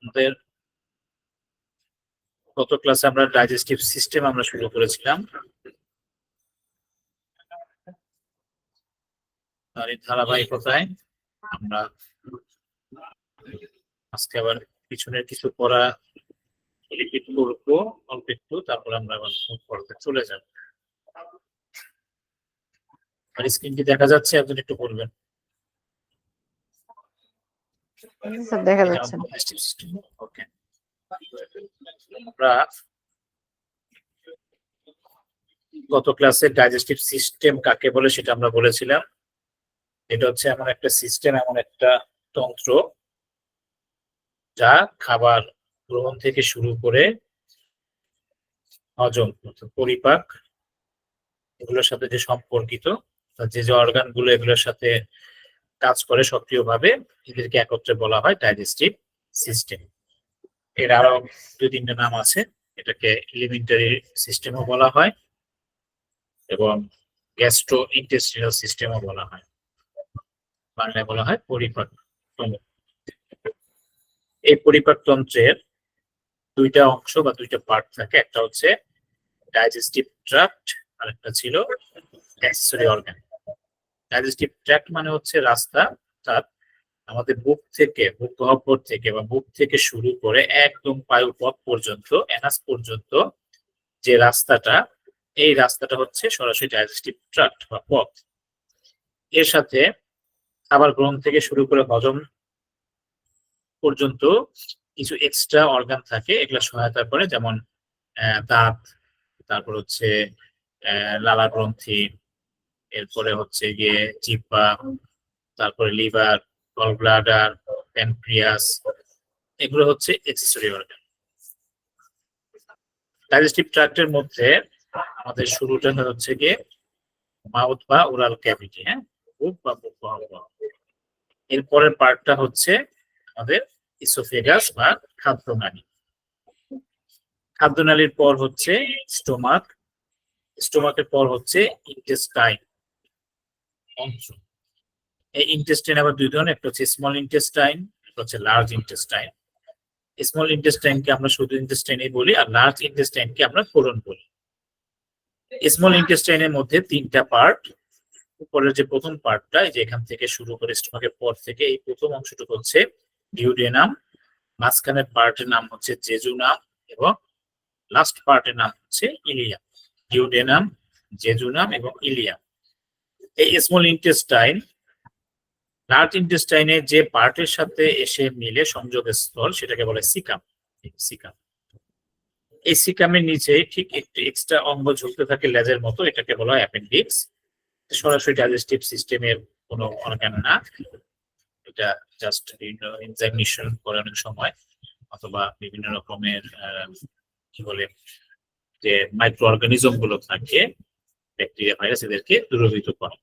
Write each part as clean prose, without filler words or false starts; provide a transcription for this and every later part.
আমাদের গত ক্লাসে আমরা ডাইজেস্টিভ সিস্টেম আমরা শুরু করেছিলাম, আর এই ধারাবাহিকতায় আমরা আজকে আবার পিছনের কিছু পড়া রিপিট করবো অল্প একটু, তারপর আমরা আবার পড়তে চলে যাব। আর স্ক্রিন কি দেখা যাচ্ছে? একজন একটু বলবেন। দেখা যাচ্ছে। ওকে, আমরা গত ক্লাসে ডাইজেস্টিভ সিস্টেম কাকে বলে সেটা আমরা বলেছিলাম। এটা হচ্ছে এমন একটা সিস্টেম, এমন একটা তন্ত্র যা খাবার গ্রহণ থেকে শুরু করে হজম, পরিপাক, এগুলোর সাথে যে সম্পর্কিত যে যে অর্গান গুলো এগুলোর সাথে কাজ করে সক্রিয়ভাবে, এদেরকে একত্রে বলা হয় ডাইজেস্টিভ সিস্টেম। এর আরো দুই তিনটা নাম আছে, এটাকে এলিমেন্টারি সিস্টেমও বলা হয় এবং গ্যাস্ট্রো ইন্টেস্টিনাল সিস্টেমও বলা হয়, বাংলায় বলা হয় পরিপাক তন্ত্র। এই পরিপাক তন্ত্রের দুইটা অংশ বা দুইটা পার্ট থাকে, একটা হচ্ছে ডাইজেস্টিভ ট্র্যাক্ট আর একটা ছিল অ্যাক্সেসরি অর্গান। ডাইজেস্টিভ ট্র্যাক্ট মানে হচ্ছে রাস্তা, অর্থাৎ আমাদের বুক থেকে, বুক গহ্বর থেকে বা বুক থেকে শুরু করে একদম পায়ুপথ পর্যন্ত, অ্যানাস পর্যন্ত যে রাস্তাটা, এই রাস্তাটা হচ্ছে সরাসরি ডাইজেস্টিভ ট্র্যাক্ট বা পথ। এর সাথে খাবার গ্রহণ থেকে শুরু করে হজম পর্যন্ত কিছু এক্সট্রা অর্গান থাকে, এগুলো সহায়তা করে, যেমন দাঁত, তারপর হচ্ছে লালা গ্রন্থি, এরপরে হচ্ছে গিয়ে জিহ্বা, তারপরে লিভার, গল ব্লাডার, প্যানক্রিয়াস, এগুলো হচ্ছে এক্সেসরি অর্গান। ডাইজেস্টিভ ট্র্যাক্টের মধ্যে আমাদের শুরুটা হচ্ছে গিয়ে মাউথ বা ওরাল ক্যাভিটি, হ্যাঁ, বুক বা বুক গহ্বর। এরপরের পার্টটা হচ্ছে আমাদের ইসোফেগাস বা খাদ্যনালী। খাদ্যনালীর পর হচ্ছে স্টোমাক, স্টোমাকের পর হচ্ছে ইন্টেস্টাইন অংশ। এই ইন্টেস্টাইন আবার দুই ধরনের, একটা হচ্ছে স্মল ইন্টেস্টাইন, একটা হচ্ছে লার্জ ইন্টেস্টাইন। স্মল ইন্টেস্টাইনকে আমরা শুধু ইন্টেস্টাইনই বলি, আর লার্জ ইন্টেস্টাইনকে আমরা কোলন বলি। স্মল ইন্টেস্টাইনের মধ্যে তিনটা পার্ট। উপরের যে প্রথম পার্টটা, যে এখান থেকে শুরু করে স্টোমাকের পর থেকে, এই প্রথম অংশটুকু হচ্ছে ডিউডেনাম, মাঝখানের পার্টের নাম হচ্ছে জেজুনাম এবং লাস্ট পার্টের নাম হচ্ছে ইলিয়াম। ডিউডেনাম, জেজুনাম এবং ইলিয়াম। এই স্মল ইন্টেস্টাইন লার্জ ইন্টেস্টাইনের যে পার্টের সাথে এসে মিলে সংযোগের স্থল, সেটাকে বলে সিকাম। সিকাম, এই সিকামের নিচে ঠিক একটু এক্সট্রা অঙ্গ ঝুলতে থাকে লেজের মতো, এটাকে বলা হয় অ্যাপেন্ডিক্স। সরাসরি ডাইজেস্টিভ সিস্টেমের কোনো অর্গান না, এটা জাস্ট এনজাইমেশন করানোর সময় অথবা বিভিন্ন রকমের কি বলে যে মাইক্রো অর্গানিজম গুলো থাকে, ব্যাকটেরিয়া, ভাইরাস, এদেরকে দূরীভূত করে।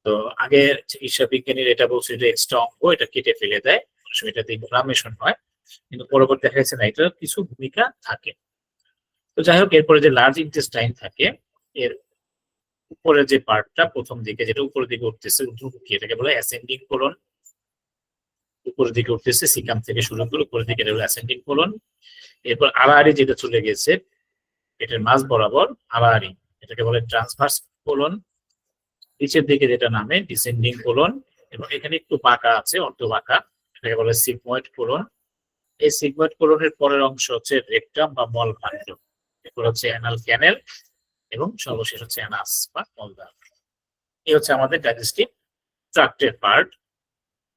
তো আগে চিকিৎসা বিজ্ঞানীর এটা বলছে যে এক্সট্রা অঙ্গ, এটা কেটে ফেলে দেয়, এটাতে ইনফ্লামেশন হয়, কিন্তু পরবর্তী দেখা যাচ্ছে না, এটার কিছু ভূমিকা থাকে। তো যাই হোক, এরপরে যে লার্জ ইন্টেস্টাইন থাকে, এর উপরের যে পার্টটা প্রথম দিকে, যেটা উপরের দিকে উঠতেছে ঊর্ধ্বমুখী, এটাকে বলে অ্যাসেন্ডিং কোলন। উপরের দিকে উঠতেছে সিকাম থেকে শুরু করে উপরের দিকে, এটা হলো অ্যাসেন্ডিং কোলন। এরপর আড়াআড়ি যেটা চলে গেছে পেটের মাঝ বরাবর, আড়াআড়ি, এটাকে বলে ট্রান্সভার্স কোলন। নিচের দিকে যেটা নামে ডিসেন্ডিং কোলন, এবং এখানে একটু বাঁকা আছে, অর্ধ বাঁকা, এটাকে বলে সিগময়েড কোলন। এই সিগময়েড কোলনের পরের অংশ হচ্ছে রেকটাম বা মলকাণ্ড, এরপর হচ্ছে অ্যানাল ক্যানেল, এবং সর্বশেষ হচ্ছে অ্যানাস বা মলদ্বার। এই হচ্ছে আমাদের ডাইজেস্টিভ ট্র্যাক্টের পার্ট।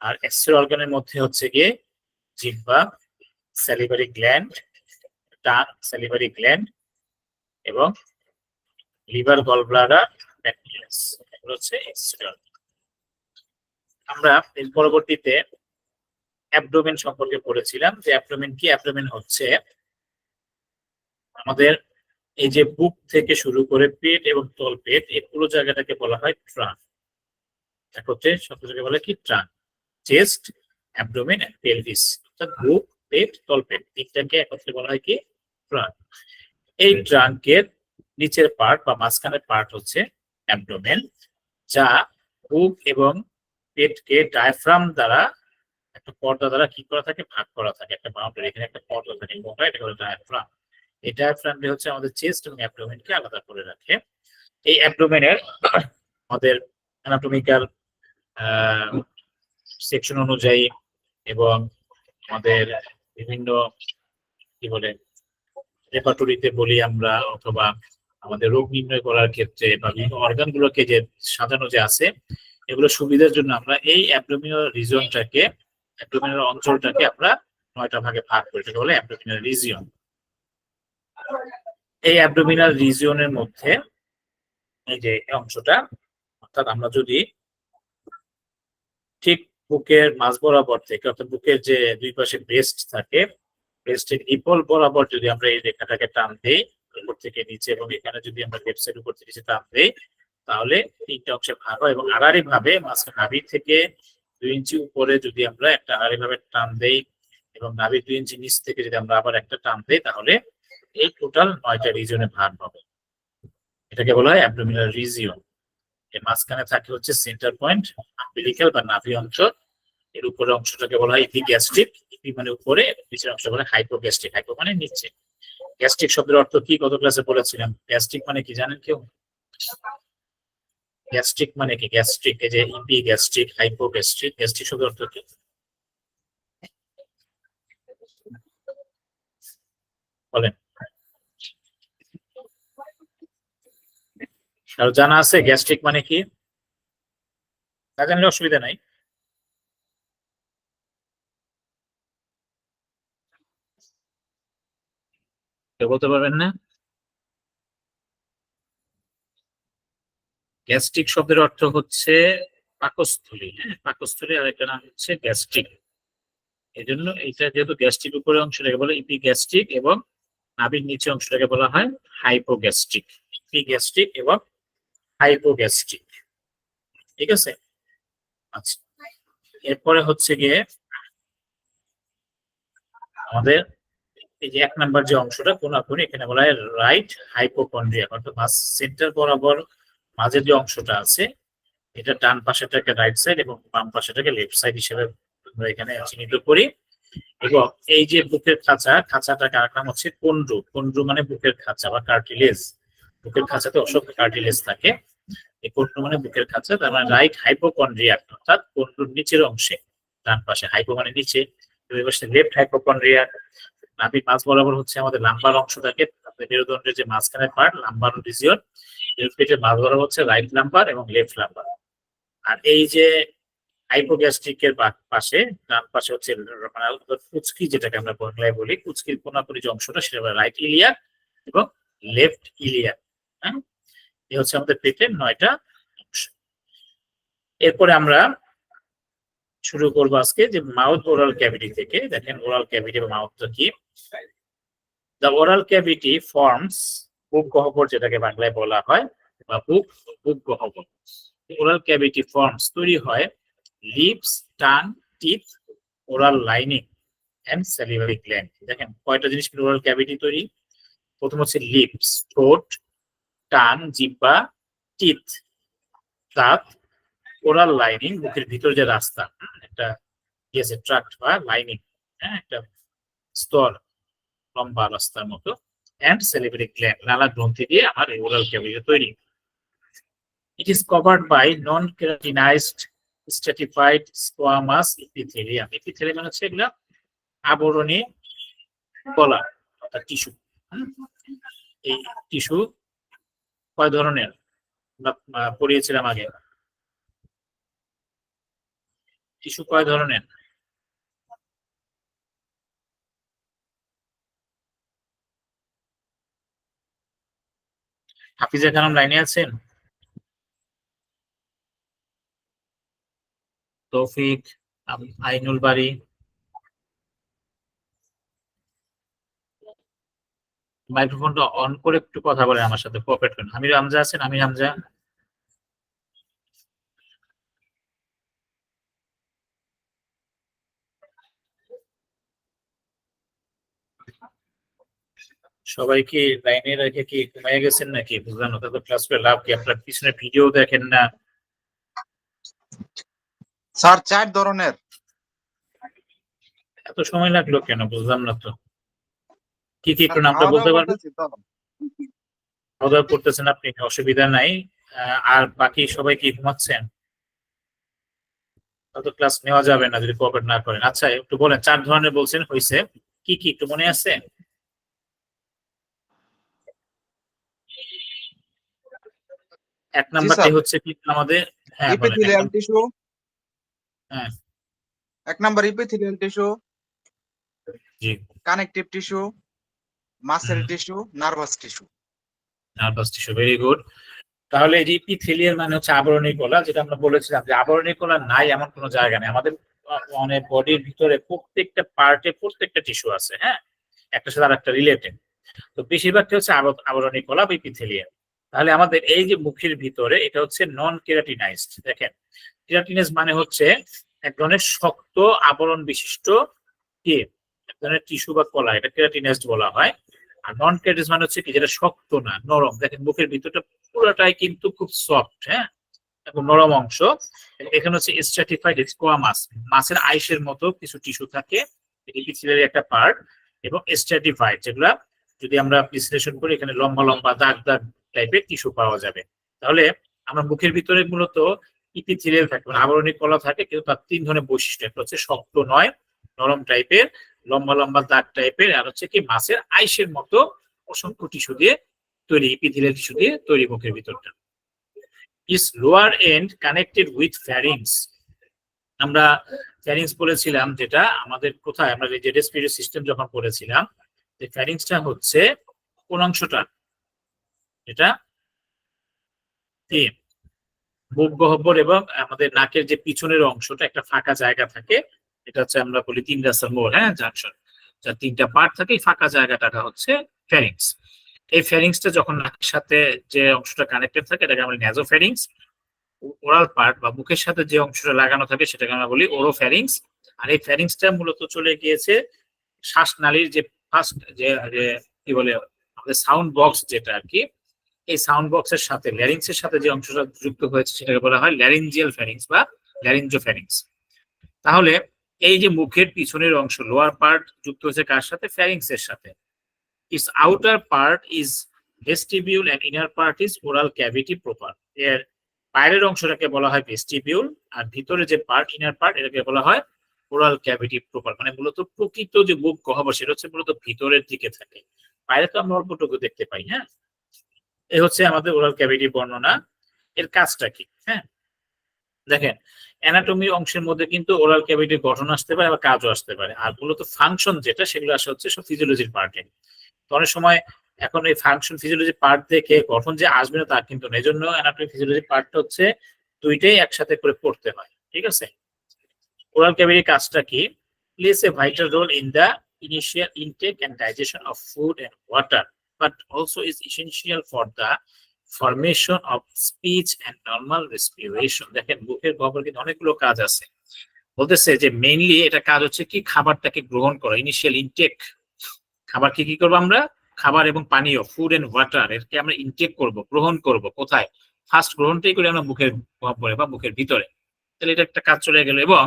আর এক্সট্রা অর্গানের মধ্যে হচ্ছে গিয়ে জিহ্বা, salivary gland, tongue, salivary gland, এবং লিভার, গল ব্লাডার, প্যানক্রিয়াস, এগুলো হচ্ছে এক্সট্রা অর্গান। আমরা এর পরবর্তীতে অ্যাবডোমেন সম্পর্কে পড়েছিলাম, যে অ্যাবডোমেন কি। অ্যাবডোমেন হচ্ছে আমাদের এই যে বুক থেকে শুরু করে পেট এবং তলপেট, এই পুরো জায়গাটাকে বলা হয় ট্রান। একত্রে শব্দটাকে বলে কি? ট্রান। চেস্ট, অ্যাবডোমেন এন্ড পেলভিস, অর্থাৎ বুক, পেট, তলপেট, তিনটাকে একত্রে বলা হয় কি? ট্রান। এই ট্রাঙ্কের নিচের পার্ট বা মাঝখানের পার্ট হচ্ছে অ্যাবডোমেন, যা বুক এবং পেটকে ডায়াফ্রাম দ্বারা একটা পর্দা দ্বারা কি করা থাকে, ভাগ করা থাকে, একটা বাউন্ডারি, এখানে একটা পর্দা থাকে মোটা, এটা হলো ডায়াফ্রাম। এই ডায়াফ্রামটি হচ্ছে আমাদের চেস্ট এবং অ্যাবডোমেনকে আলাদা করে রাখে। এই অ্যাবডোমেনের আমাদের অ্যানাটমিক্যাল সেকশন অনুযায়ী এবং আমাদের বিভিন্ন কি বলে রেপার্টরিতে বলি আমরা, অথবা আমাদের রোগ নির্ণয় করার ক্ষেত্রে বা বিভিন্ন অর্গান গুলোকে যে সাজানো যে আছে, এগুলো সুবিধার জন্য আমরা এই অ্যাবডোমিনাল রিজিয়নটাকে, অ্যাবডোমিনাল অঞ্চলটাকে আমরা 9টা ভাগে ভাগ করি, এটা বলে অ্যাবডোমিনাল রিজিয়ন। এই অ্যাবডোমিনাল রিজিয়নের মধ্যে এই যে অংশটা, অর্থাৎ আমরা যদি ঠিক বুকের মাঝ বরাবর থেকে, অর্থাৎ বুকের যে দুই পাশে ব্রেস্ট থাকে, ব্রেস্টের ইপল বরাবর যদি আমরা এই রেখাটাকে টান দেই উপর থেকে নিচে, এবং এখানে যদি আমরা লেফট সাইড উপর থেকে নিচে টান দেই, তাহলে 3টে অংশে ভাগ হয়। এবং আড়াআড়ি ভাবে মাঝখানে নাভি থেকে 2 ইঞ্চি উপরে যদি আমরা একটা আড়াআড়ি ভাবে টান দেই, এবং নাভির 2 ইঞ্চি নিচ থেকে যদি আমরা আবার একটা টান দেই, তাহলে এই টোটাল 9টা রিজিয়নে ভাগ হবে। এটাকে বলা হয় অ্যাবডোমিনাল রিজিয়ন। এর মাঝখানে থাকে হচ্ছে সেন্টার পয়েন্ট, আম্বিলিক্যাল বা নাভি অঞ্চল। এর উপরের অংশটাকে বলা হয় ইপিগ্যাস্ট্রিক, ইপি মানে উপরে, নিচের অংশ বলা হয় হাইপোগ্যাস্ট্রিক, হাইপো মানে নিচে। গ্যাস্ট্রিক শব্দের অর্থ কি গত ক্লাসে বলেছিলাম? গ্যাস্ট্রিক মানে কি জানেন কেউ? গ্যাস্ট্রিক মানে কি? গ্যাস্ট্রিক, এই যে ইপিগ্যাস্ট্রিক, হাইপোগ্যাস্ট্রিক, গ্যাস্ট্রিক শব্দের অর্থ কি? বলেন, আর জানা আছে গ্যাস্ট্রিক মানে কি? না জানলে অসুবিধা নাই। কেউ বলতে পারবেন না? গ্যাস্ট্রিক শব্দের অর্থ হচ্ছে পাকস্থলী। হ্যাঁ, পাকস্থলী, আর একটা নাম হচ্ছে গ্যাস্ট্রিক। এই জন্য এটা যেহেতু গ্যাস্ট্রিক উপরের অংশটাকে বলে ইপিগ্যাস্ট্রিক, এবং নাভির নিচে অংশটাকে বলা হয় হাইপোগ্যাস্ট্রিক। ইপিগ্যাস্ট্রিক এবং হাইপোগ্যাস্ট্রিক, ঠিক আছে? আচ্ছা, এরপরে হচ্ছে গিয়ে আমাদের এই যে 1 নাম্বার যে অংশটা কোনাকুনি, এখানে বলা হয় রাইট হাইপোকন্ড্রিয়া, অর্থাৎ সেন্টার বরাবর মাঝের যে অংশটা আছে, এটা ডান পাশেটাকে রাইট সাইড এবং বাম পাশেটাকে লেফট সাইড হিসেবে আমরা এখানে চিহ্নিত করি। এবং এই যে বুকের খাঁচা, খাঁচাটাকে আরেক নাম হচ্ছে কন্ড্রু। কন্ড্রু মানে বুকের খাঁচা বা কার্টিলেজ। বুকের খাঁচাতে অসংখ্য কার্টিলেজ থাকে। এই কন্ড্রু মানে বুকের খাঁচা, তার মানে রাইট হাইপোকন্ড্রিয়া, অর্থাৎ কন্ড্রুর নিচের অংশে, ডান পাশে, হাইপো মানে নিচে, লেফট হাইপোকন্ড্রিয়া। নাভির মাঝ বরাবর হচ্ছে আমাদের লাম্বার অংশ থাকে, মেরুদণ্ডের যে মাঝখানের পার্ট, লাম্বার রিজিয়ন। পেটের মাঝ বরাবর হচ্ছে রাইট লাম্বার এবং লেফট লাম্বার। আর এই যে হাইপোগ্যাস্ট্রিকের পাশে, ডান পাশে হচ্ছে মানে কুচকি, যেটাকে আমরা বাংলায় বলি কুচকির কোনাকুনি যে অংশটা, সেটা রাইট ইলিয়াক এবং লেফট ইলিয়াক। হ্যাঁ, এই হচ্ছে আমাদের পেটের 9টা অংশ। এরপরে আমরা শুরু করবো আজকে যে মাউথ ওরাল ক্যাভিটি থেকে। দেখেন ওরাল ক্যাভিটি বা মাউথটা কি। দ্য ওরাল ক্যাভিটি ফর্মস, বুক গহ্বর যেটাকে বাংলায় বলা হয়, বা বুক গহ্বর। ওরাল ক্যাভিটি ফর্মস, তৈরি হয় lips, tongue, teeth, oral lining and salivary gland. দেখেন কয়টা জিনিস ওরাল ক্যাভিটি তৈরি। প্রথম হচ্ছে লিপস, ঠোঁট, টাং, জিহ্বা, টিথ, দাঁত, ওরাল লাইনিং, মুখের ভিতর যে রাস্তা, একটা আছে ট্রাক্ট বা লাইনিং, হ্যাঁ, একটা স্তর, লম্বা রাস্তার মতো, এন্ড স্যালিভারি গ্ল্যান্ড, লালা গ্রন্থি দিয়ে আমার এই ওরাল ক্যাভিটি তৈরি। It is covered by non-keratinized stratified squamous epithelium. Epithelium মানে হচ্ছে এগুলা আবরণী কলা, অর্থাৎ টিস্যু। এই টিস্যু কয় ধরনের পড়িয়েছিলাম আগে? টিস্যু কয় ধরনের? হাফিজা খানম লাইনে আছেন? তৌফিক, আইনুল বাড়ি, মাইক্রোফোনটা অন করে একটু কথা বলেন আমার সাথে, কোঅপারেট করেন। আমির হামজা আছেন? আমির হামজা, সবাই কি লাইনে রেখে কি ঘুমিয়ে গেছেন নাকি? বুঝলাম না, তাদের ক্লাস করে লাভ কি? আপনার পিছনে ভিডিও দেখেন না? স্যার 4 ধরনের। এত সময় লাগলো কেন বুঝলাম না তো, কি কি একটু স্যার নামটা খাওয়া বলতে দাওয়া পারবেন? করতেছি তো। খাওয়া দাওয়া করতেছেন আপনি, অসুবিধা নাই। আর বাকি সবাই কি ঘুমাচ্ছেন? তত ক্লাস নেওয়া যাবে না যদি কোঅপারেট না করেন। আচ্ছা একটু বলেন, 4 ধরনের বলছেন হয়েছে, কি কি একটু মনে আছে? এক জি স্যার, নাম্বারটাই হচ্ছে কি আমাদের, হ্যাঁ বলেন এক ইপিথেলিয়াল নাম্বার। টিস্যু, হ্যাঁ, 1 নাম্বার ইপিথেলিয়াল টিস্যু, জি। Connective tissue, muscle tissue, nervous tissue. Nervous tissue, very good. তাহলে এপিথেলিয়াল মানে হচ্ছে আবরণী কলা, যেটা আমরা বলেছিলাম যে আবরণী কলা নাই এমন কোনো জায়গা নেই আমাদের। মানে বডির ভিতরে প্রত্যেকটা পার্টে প্রত্যেকটা টিস্যু আছে, হ্যাঁ, একটা সাথে আর একটা রিলেটেড। তো বেশিরভাগটা হচ্ছে আবরণী কলা বা এপিথেলিয়াল। তাহলে আমাদের এই যে মুখের ভিতরে এটা হচ্ছে নন কেরাটিনাইজড। দেখেন, কেরাটিনাইজ মানে হচ্ছে এক ধরনের শক্ত আবরণ বিশিষ্ট কি এক ধরনের টিস্যু বা কলা, এটা কেরাটিনাইজড বলা হয়। আর নন কেরাটিনাইজ মানে হচ্ছে কি যেটা শক্ত না, নরম। দেখেন মুখের ভিতরটা পুরোটাই কিন্তু খুব সফট, হ্যাঁ, এবং নরম অংশ। এখানে হচ্ছে স্ট্রাটিফাইড স্কোয়ামাস, মাছের আইসের মতো কিছু টিস্যু থাকে, এপিথেলিয়াল একটা পার্ট। এবং স্ট্রাটিফাইড, যেগুলা যদি আমরা বিশ্লেষণ করি এখানে লম্বা লম্বা দাগ দাগ টাইপের টিস্যু পাওয়া যাবে। তাহলে আমরা মুখের ভিতরে মূলত ইপিথেলিয়াল থাকে, মানে আবরণী কলা থাকে, কিন্তু তার 3 ধরনের বৈশিষ্ট্য। একটা হচ্ছে শক্ত নয়, নরম টাইপের, লম্বা লম্বা দাগ টাইপের, আর হচ্ছে কি মাছের আইসের মতো অসংখ্য টিস্যু দিয়ে তৈরি, ইপিথেলিয়াল টিস্যু দিয়ে তৈরি মুখের ভিতরটা। Is lower end connected with pharynx. আমরা ফ্যারিংস বলেছিলাম, যেটা আমাদের কোথায় আমরা যে রেসপিরেটরি সিস্টেম যখন পড়েছিলাম, যে ফ্যারিংসটা হচ্ছে কোন অংশটা, এটা কি মুখ গহ্বর এবং আমাদের নাকের যে পিছনের অংশটা, একটা ফাঁকা জায়গা থাকে, এটা হচ্ছে আমরা বলি 3 রাস্তার মোড়, হ্যাঁ, জাংশন, যার 3টা পার্ট থাকে, এই ফাঁকা জায়গাটা হচ্ছে ফ্যারিংস। এই ফ্যারিংসটা যখন নাকের সাথে যে অংশটা কানেক্টেড থাকে এটাকে আমরা ন্যাজোফ্যারিংস। ওরাল পার্ট বা মুখের সাথে যে অংশটা লাগানো থাকে সেটাকে আমরা বলি ওরোফ্যারিংস। আর এই ফ্যারিংসটা মূলত চলে গিয়েছে শ্বাসনালীর যে ফার্স্ট যে কি বলে আমাদের সাউন্ড বক্স, যেটা আর কি, এই সাউন্ড বক্সের সাথে ল্যারিংস এর সাথে যে অংশটা যুক্ত হয়েছে সেটাকে বলা হয় ল্যারিঞ্জিয়াল ফ্যারিংস বা ল্যারিঞ্জোফ্যারিংস। তাহলে এই যে মুখের পিছনের অংশ লোয়ার পার্ট যুক্ত হয়েছে কার সাথে? ফ্যারিংস এর সাথে। It's outer part is vestibule and inner part is oral cavity proper. এর বাইরের অংশটাকে বলা হয় ভেস্টিবিউল, আর ভিতরে যে পার্ট, ইনার পার্ট, এটাকে বলা হয় ওরাল ক্যাভিটি প্রপার। মানে মূলত প্রকৃত যে মুখ গহ্বর সেটা হচ্ছে মূলত ভিতরের দিকে থাকে, বাইরে তো আমরা অল্পটুকু দেখতে পাই। হ্যাঁ, এই হচ্ছে আমাদের ওরাল ক্যাভিটি বর্ণনা। এর কাজটা কি? হ্যাঁ, দেখেন, অ্যানাটমি অংশের মধ্যে কিন্তু ওরাল ক্যাভিটির গঠন আসতে পারে, আবার কাজও আসতে পারে। আর মূলত ফাংশন যেটা, সেগুলো আসে হচ্ছে সব ফিজিওলজির পার্টে। অনেক সময় এখন এই ফাংশন ফিজিওলজি পার্ট দেখে গঠন যে আসবে না তা কিন্তু না, এই জন্য অ্যানাটমি ফিজিওলজি পার্টটা হচ্ছে দুইটাই একসাথে করে পড়তে হয়, ঠিক আছে? ওরাল ক্যাভিটির কাজটা কি? Plays a vital role in the initial intake and digestion of food and water, but also is essential for the formation of speech and normal respiration. দেখেন মুখের গহ্বরে কিন্তু অনেকগুলো কাজ আছে। বলতেছে যে মেইনলি এটা কাজ হচ্ছে কি, খাবারটাকে গ্রহণ করা, ইনিশিয়াল ইনটেক। খাবার কি কি করবো আমরা? খাবার এবং পানীয়, ফুড এন্ড ওয়াটার, এরকে আমরা ইনটেক করব, গ্রহণ করব। কোথায়? ফার্স্ট গ্রহণটাই করি আমরা মুখের গহ্বরে বা মুখের ভিতরে। তাহলে এটা একটা কাজ চলে গেল। এবং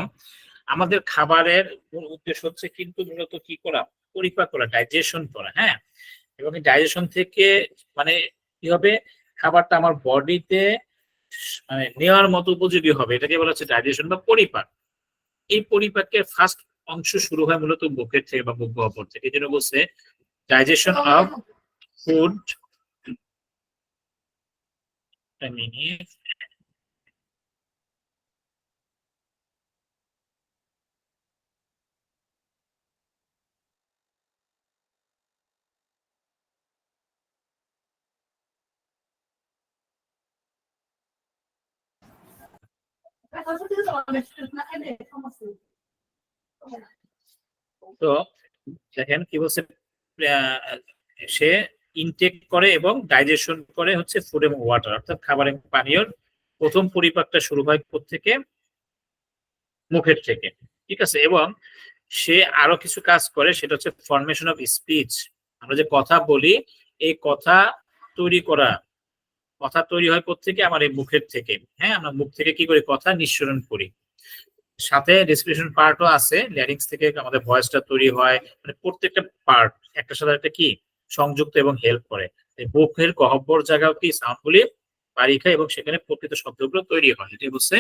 আমাদের খাবারের মূল উদ্দেশ্য হচ্ছে কিন্তু মূলত কি করা? পরিপাক করা, ডাইজেশন করা। হ্যাঁ, এবং এই ডাইজেশন থেকে মানে কি হবে, খাবারটা আমার বডিতে মানে নেওয়ার মতো উপযোগী হবে, এটাকে বলা হচ্ছে ডাইজেশন বা পরিপাক। এই পরিপাকের ফার্স্ট অংশ শুরু হয় মূলত মুখের থেকে বা মুখ গহ্বর থেকে। এই জন্য বলছে digestion of food, I mean, তো দেখেন কি বলছে, সে ইনটেক করে এবং ডাইজেশন করে হচ্ছে ফুড এবং ওয়াটার, অর্থাৎ খাবার এবং পানীয়র প্রথম পরিপাকটা শুরু হয় থেকে মুখের থেকে, ঠিক আছে? এবং সে আরো কিছু কাজ করে, সেটা হচ্ছে ফরমেশন অফ স্পিচ। আমরা যে কথা বলি, এই কথা তৈরি করা, কথা তৈরি হয় থেকে আমার এই মুখের থেকে। হ্যাঁ, আমরা মুখ থেকে কি করি? কথা নিঃসরণ করি। সাথে রেসপিরেশন পার্টও আছে, ল্যারিংস থেকে আমাদের ভয়েসটা তৈরি হয়, মানে প্রত্যেকটা পার্ট একটার সাথে একটা কি সংযুক্ত এবং হেল্প করে। এই বুকের গহ্বর জায়গাও কি সাউন্ডগুলি বাড়ি খায় এবং সেখানে প্রকৃত শব্দগুলো তৈরি হয়। এটি হচ্ছে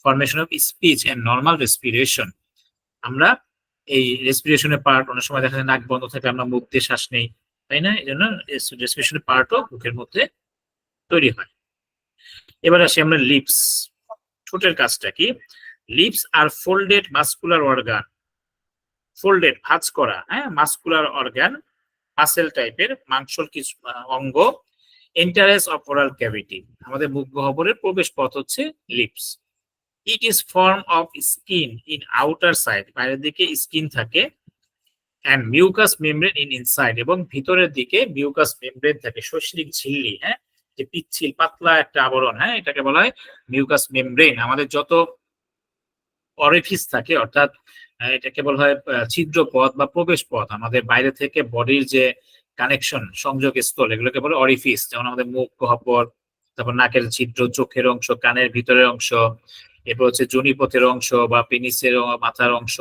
formation of speech and normal respiration. আমরা এই রেসপিরেশনের পার্ট অনেক সময় দেখা যায় নাক বন্ধ থাকে, আমরা মুখ দিয়ে শ্বাস নেই, তাই না? এই জন্য রেসপিরেশনের পার্টও বুকের মধ্যে তৈরি হয়। এবার আসি আমরা লিপস। ঠোঁটের কাজটা কি? লিপস আর ফোল্ডেড মাস্কুলার অর্গান। ফোল্ডেড ভাঁজ করা, হ্যাঁ, মাস্কুলার অর্গান, মাসেল টাইপের মাংসল কিছু অঙ্গ। এন্টারেস অফ ওরাল ক্যাভিটি, আমাদের মুখ গহ্বরের প্রবেশ পথ হচ্ছে lips. It is form of skin in outer side, বাইরের দিকে স্কিন থাকে, and mucous membrane in inside, এবং ভিতরের দিকে মিউকাস মেমব্রেন থাকে, সশ্রিক ঝিল্লি, হ্যাঁ, যে পিচ্ছিল পাতলা একটা আবরণ, হ্যাঁ, এটাকে বলা হয় মিউকাস মেমব্রেন। আমাদের যত অরিফিস থাকে, অর্থাৎ এটাকে বলা হয় ছিদ্র পথ বা প্রবেশ পথ, আমাদের বাইরে থেকে বডির যে কানেকশন, সংযোগ স্থল, এগুলোকে বলে অরিফিস। যেমন আমাদের মুখ গহ্বর, তারপর নাকের ছিদ্র, চোখের অংশ, কানের ভিতরের অংশ, এরপর হচ্ছে যোনিপথের অংশ বা পেনিসের মাথার অংশ,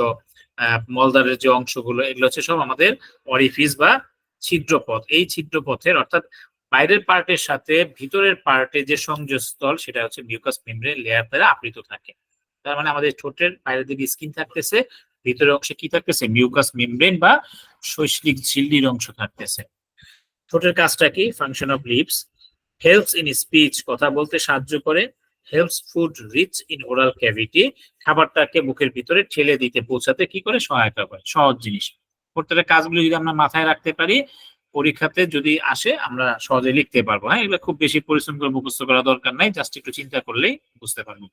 মলদারের যে অংশগুলো, এগুলো হচ্ছে সব আমাদের অরিফিস বা ছিদ্রপথ। এই ছিদ্রপথের অর্থাৎ বাইরের পার্টের সাথে ভিতরের পার্টে যে সংযোগস্থল, সেটা হচ্ছে মিউকাস মেমব্রেন লেয়ার দ্বারা আবৃত থাকে। তার মানে আমাদের ঠোঁটের বাইরের দিকে স্কিন থাকতেছে, ভিতরের অংশে কি থাকতেছে? মিউকাস মেমব্রেন বা শৈশিক ঝিল্লির অংশ থাকতেছে। ঠোঁটের কাজটা কি? Function of lips: helps in speech, কথা বলতে সাহায্য করে। Helps food reach in oral cavity, খাবারটাকে মুখের ভিতরে ঠেলে দিতে, পৌঁছাতে কি করে? সহায়তা করে। সহজ জিনিস, প্রত্যেকটা কাজগুলো যদি আমরা মাথায় রাখতে পারি, পরীক্ষাতে যদি আসে আমরা সহজে লিখতে পারবো। হ্যাঁ, এগুলো খুব বেশি পরিশ্রম করে মুখস্থ করা দরকার নাই, জাস্ট একটু চিন্তা করলেই বুঝতে পারবো।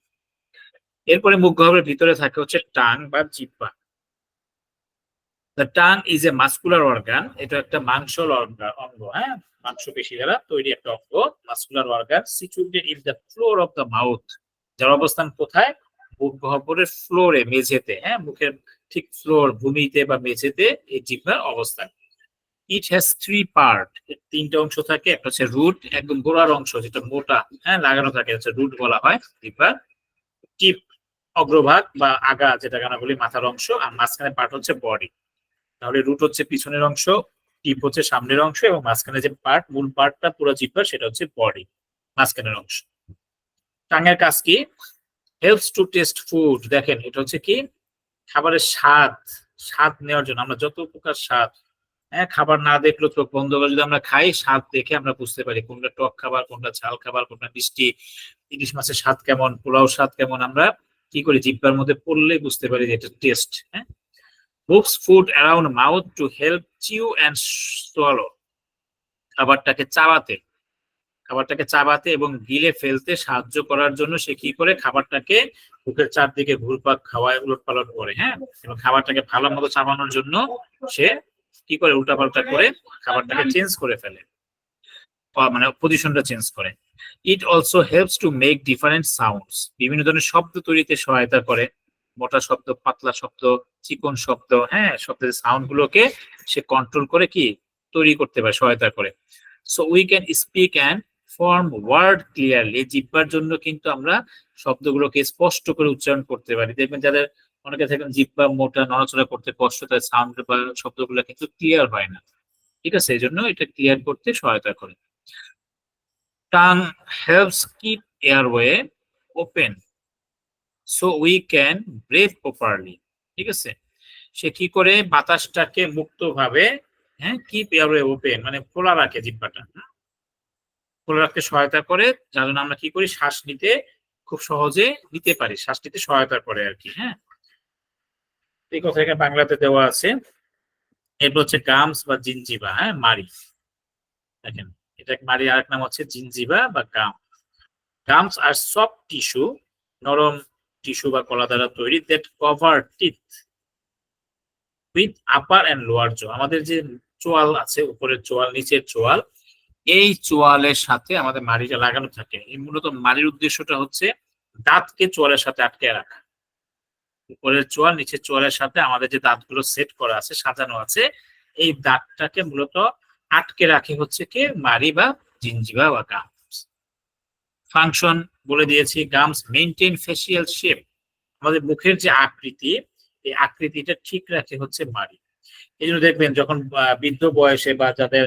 এরপরে মুখ গহ্বরের ভিতরে থাকে হচ্ছে টাং বা জিহ্বা। The tongue is a muscular organ, এটা একটা মাংসল অঙ্গ, হ্যাঁ, মাংসপেশি দ্বারা তৈরি একটা অঙ্গ, muscular organ, situated in the floor of the mouth, যার অবস্থান কোথায়? মুখ গহ্বরের ফ্লোরে, মেঝেতে, হ্যাঁ, মুখের ঠিক ফ্লোর, ভূমিতে বা মেঝেতে এই জিহ্বার অবস্থান। ইট হ্যাজ থ্রি পার্ট, তিনটা অংশ থাকে। একটা হচ্ছে রুট, একদম গোড়ার অংশ যেটা মোটা, হ্যাঁ, লাগানো থাকে, হচ্ছে রুট বলা হয় জিহ্বার। টিপ, অগ্রভাগ বা আগা, যেটা আমরা বলি মাথার অংশ, আর মাঝখানে পার্ট হচ্ছে বডি। তাহলে রুট হচ্ছে পিছনের অংশ, টিপ হচ্ছে সামনের অংশ, এবং মাঝখানে যে পার্ট, মূল পার্টটা পুরো জিহ্বার, সেটা হচ্ছে বডি, মাঝখানের অংশ। টাঙের কাজ কি? হেল্পস টু টেস্ট ফুড, দেখেন এটা হচ্ছে কি খাবারের স্বাদ, স্বাদ নেওয়ার জন্য। আমরা যত প্রকার স্বাদ, হ্যাঁ, খাবার না দেখলেও চোখ বন্ধ করে যদি আমরা খাই, স্বাদ দেখে আমরা বুঝতে পারি কোনটা টক খাবার, কোনটা ঝাল খাবার, কোনটা মিষ্টি, ইলিশ মাছের স্বাদ কেমন, পোলাও স্বাদ কেমন, আমরা কি করি? জিহ্বার মধ্যে পড়লেই বুঝতে পারি যে এটা টেস্ট। হ্যাঁ, moves food around mouth to help chew and swallow, খাবারটাকে চাবাতে, খাবারটাকে চাবাতে এবং গিলে ফেলতে সাহায্য করার জন্য সে কি করে? খাবারটাকে মুখের চারদিকে ঘুরপাক খাওয়ায়, উলট পালট করে, হ্যাঁ, এবং খাবারটাকে ভালো মতো চাবানোর জন্য সে কি করে? উল্টাপাল্টা করে খাবারটাকে চেঞ্জ করে ফেলে, মানে পজিশনটা চেঞ্জ করে। It also helps to make different sounds, বিভিন্ন ধরনের শব্দ তৈরিতে সহায়তা করে, মোটা শব্দ, পাতলা শব্দ, চিকন শব্দ, হ্যাঁ, শব্দের সাউন্ড গুলোকে সে কন্ট্রোল করে কি তৈরি করতে পারে, সহায়তা করে। So we can speak and form word clearly, জিহ্বার জন্য কিন্তু আমরা শব্দগুলোকে স্পষ্ট করে উচ্চারণ করতে পারি। দেখবেন যাদের অনেকে থাকেন জিহ্বা মোটা, নড়াচড়া করতে কষ্ট, তার সাউন্ড বা শব্দগুলো কিন্তু ক্লিয়ার হয় না, ঠিক আছে? এই জন্য এটা ক্লিয়ার করতে সহায়তা করে। Tongue helps keep airway open so we can breathe properly, ঠিক আছে? সে কি করে? বাতাসটাকে মুক্তভাবে, হ্যাঁ, কিপ এয়ারওয়ে ওপেন, মানে খোলা রাখে, জিহ্বাটা খোলা রাখতে সহায়তা করে, যার জন্য আমরা কি করি? শ্বাস নিতে খুব সহজে নিতে পারি, শ্বাস নিতে সহায়তা করে আর কি। হ্যাঁ, এই কথা এখানে বাংলাতে দেওয়া আছে। এরপর হচ্ছে গামস বা জিনজিবা, হ্যাঁ, মাড়ি। দেখেন এটা মাড়ি, আরেক নাম হচ্ছে জিনজিবা বা gum. Gums are soft tissue, নরম টিস্যু বা কলা দ্বারা তৈরি, that cover teeth with upper and lower jaw, আমাদের যে চোয়াল আছে, উপরের চোয়াল, নিচের চোয়াল, এই চোয়ালের সাথে আমাদের মাড়িটা লাগানো থাকে। এই মূলত মাড়ির উদ্দেশ্যটা হচ্ছে দাঁতকে চোয়ালের সাথে আটকে রাখা। উপরের চোয়াল, নিচের চোয়ালের সাথে আমাদের যে দাঁতগুলো সেট করা আছে, সাজানো আছে, এই দাঁতটাকে মূলত আটকে রাখে হচ্ছে কি মাড়ি বা জিনজিবা বা গামস। ফাংশন বলে দিয়েছি, গামস মেইনটেইন ফেসিয়াল শেপ, আমাদের মুখের যে আকৃতি, এই আকৃতিটা ঠিক রাখে হচ্ছে মাড়ি। এই জন্য দেখবেন যখন বৃদ্ধ বয়সে বা যাদের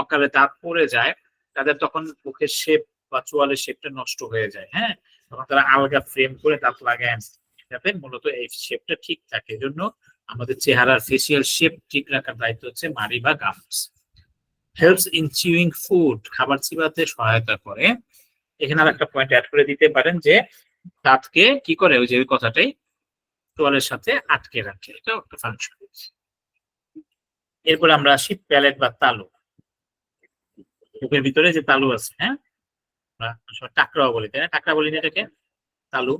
অকালে দাঁত পড়ে যায়, তাদের তখন মুখের শেপ বা চোয়ালের শেপটা নষ্ট হয়ে যায়। হ্যাঁ, তখন তারা আলগা ফ্রেম করে দাঁত লাগায়, যাতে মূলত এই শেপটা ঠিক থাকে। এই জন্য আমাদের চেহারার ফেসিয়াল শেপ ঠিক রাখার দায়িত্ব হচ্ছে মাড়ি বা gums. Helps in chewing food, খাবার চিবাতে সহায়তা করে। এখানে আর একটা পয়েন্ট অ্যাড করে দিতে পারেন যে দাঁতকে কি করে, ওই যে কথাটাই, চোয়ালের সাথে আটকে রাখে, এটাও একটা ফাংশন। এরপরে আমরা আসি প্যালেট বা তালু। মুখের ভিতরে যে তালু আছে, হ্যাঁ, আমরা টাকরাও বলি, তাই না? টাকরা বলি না এটাকে, তালু,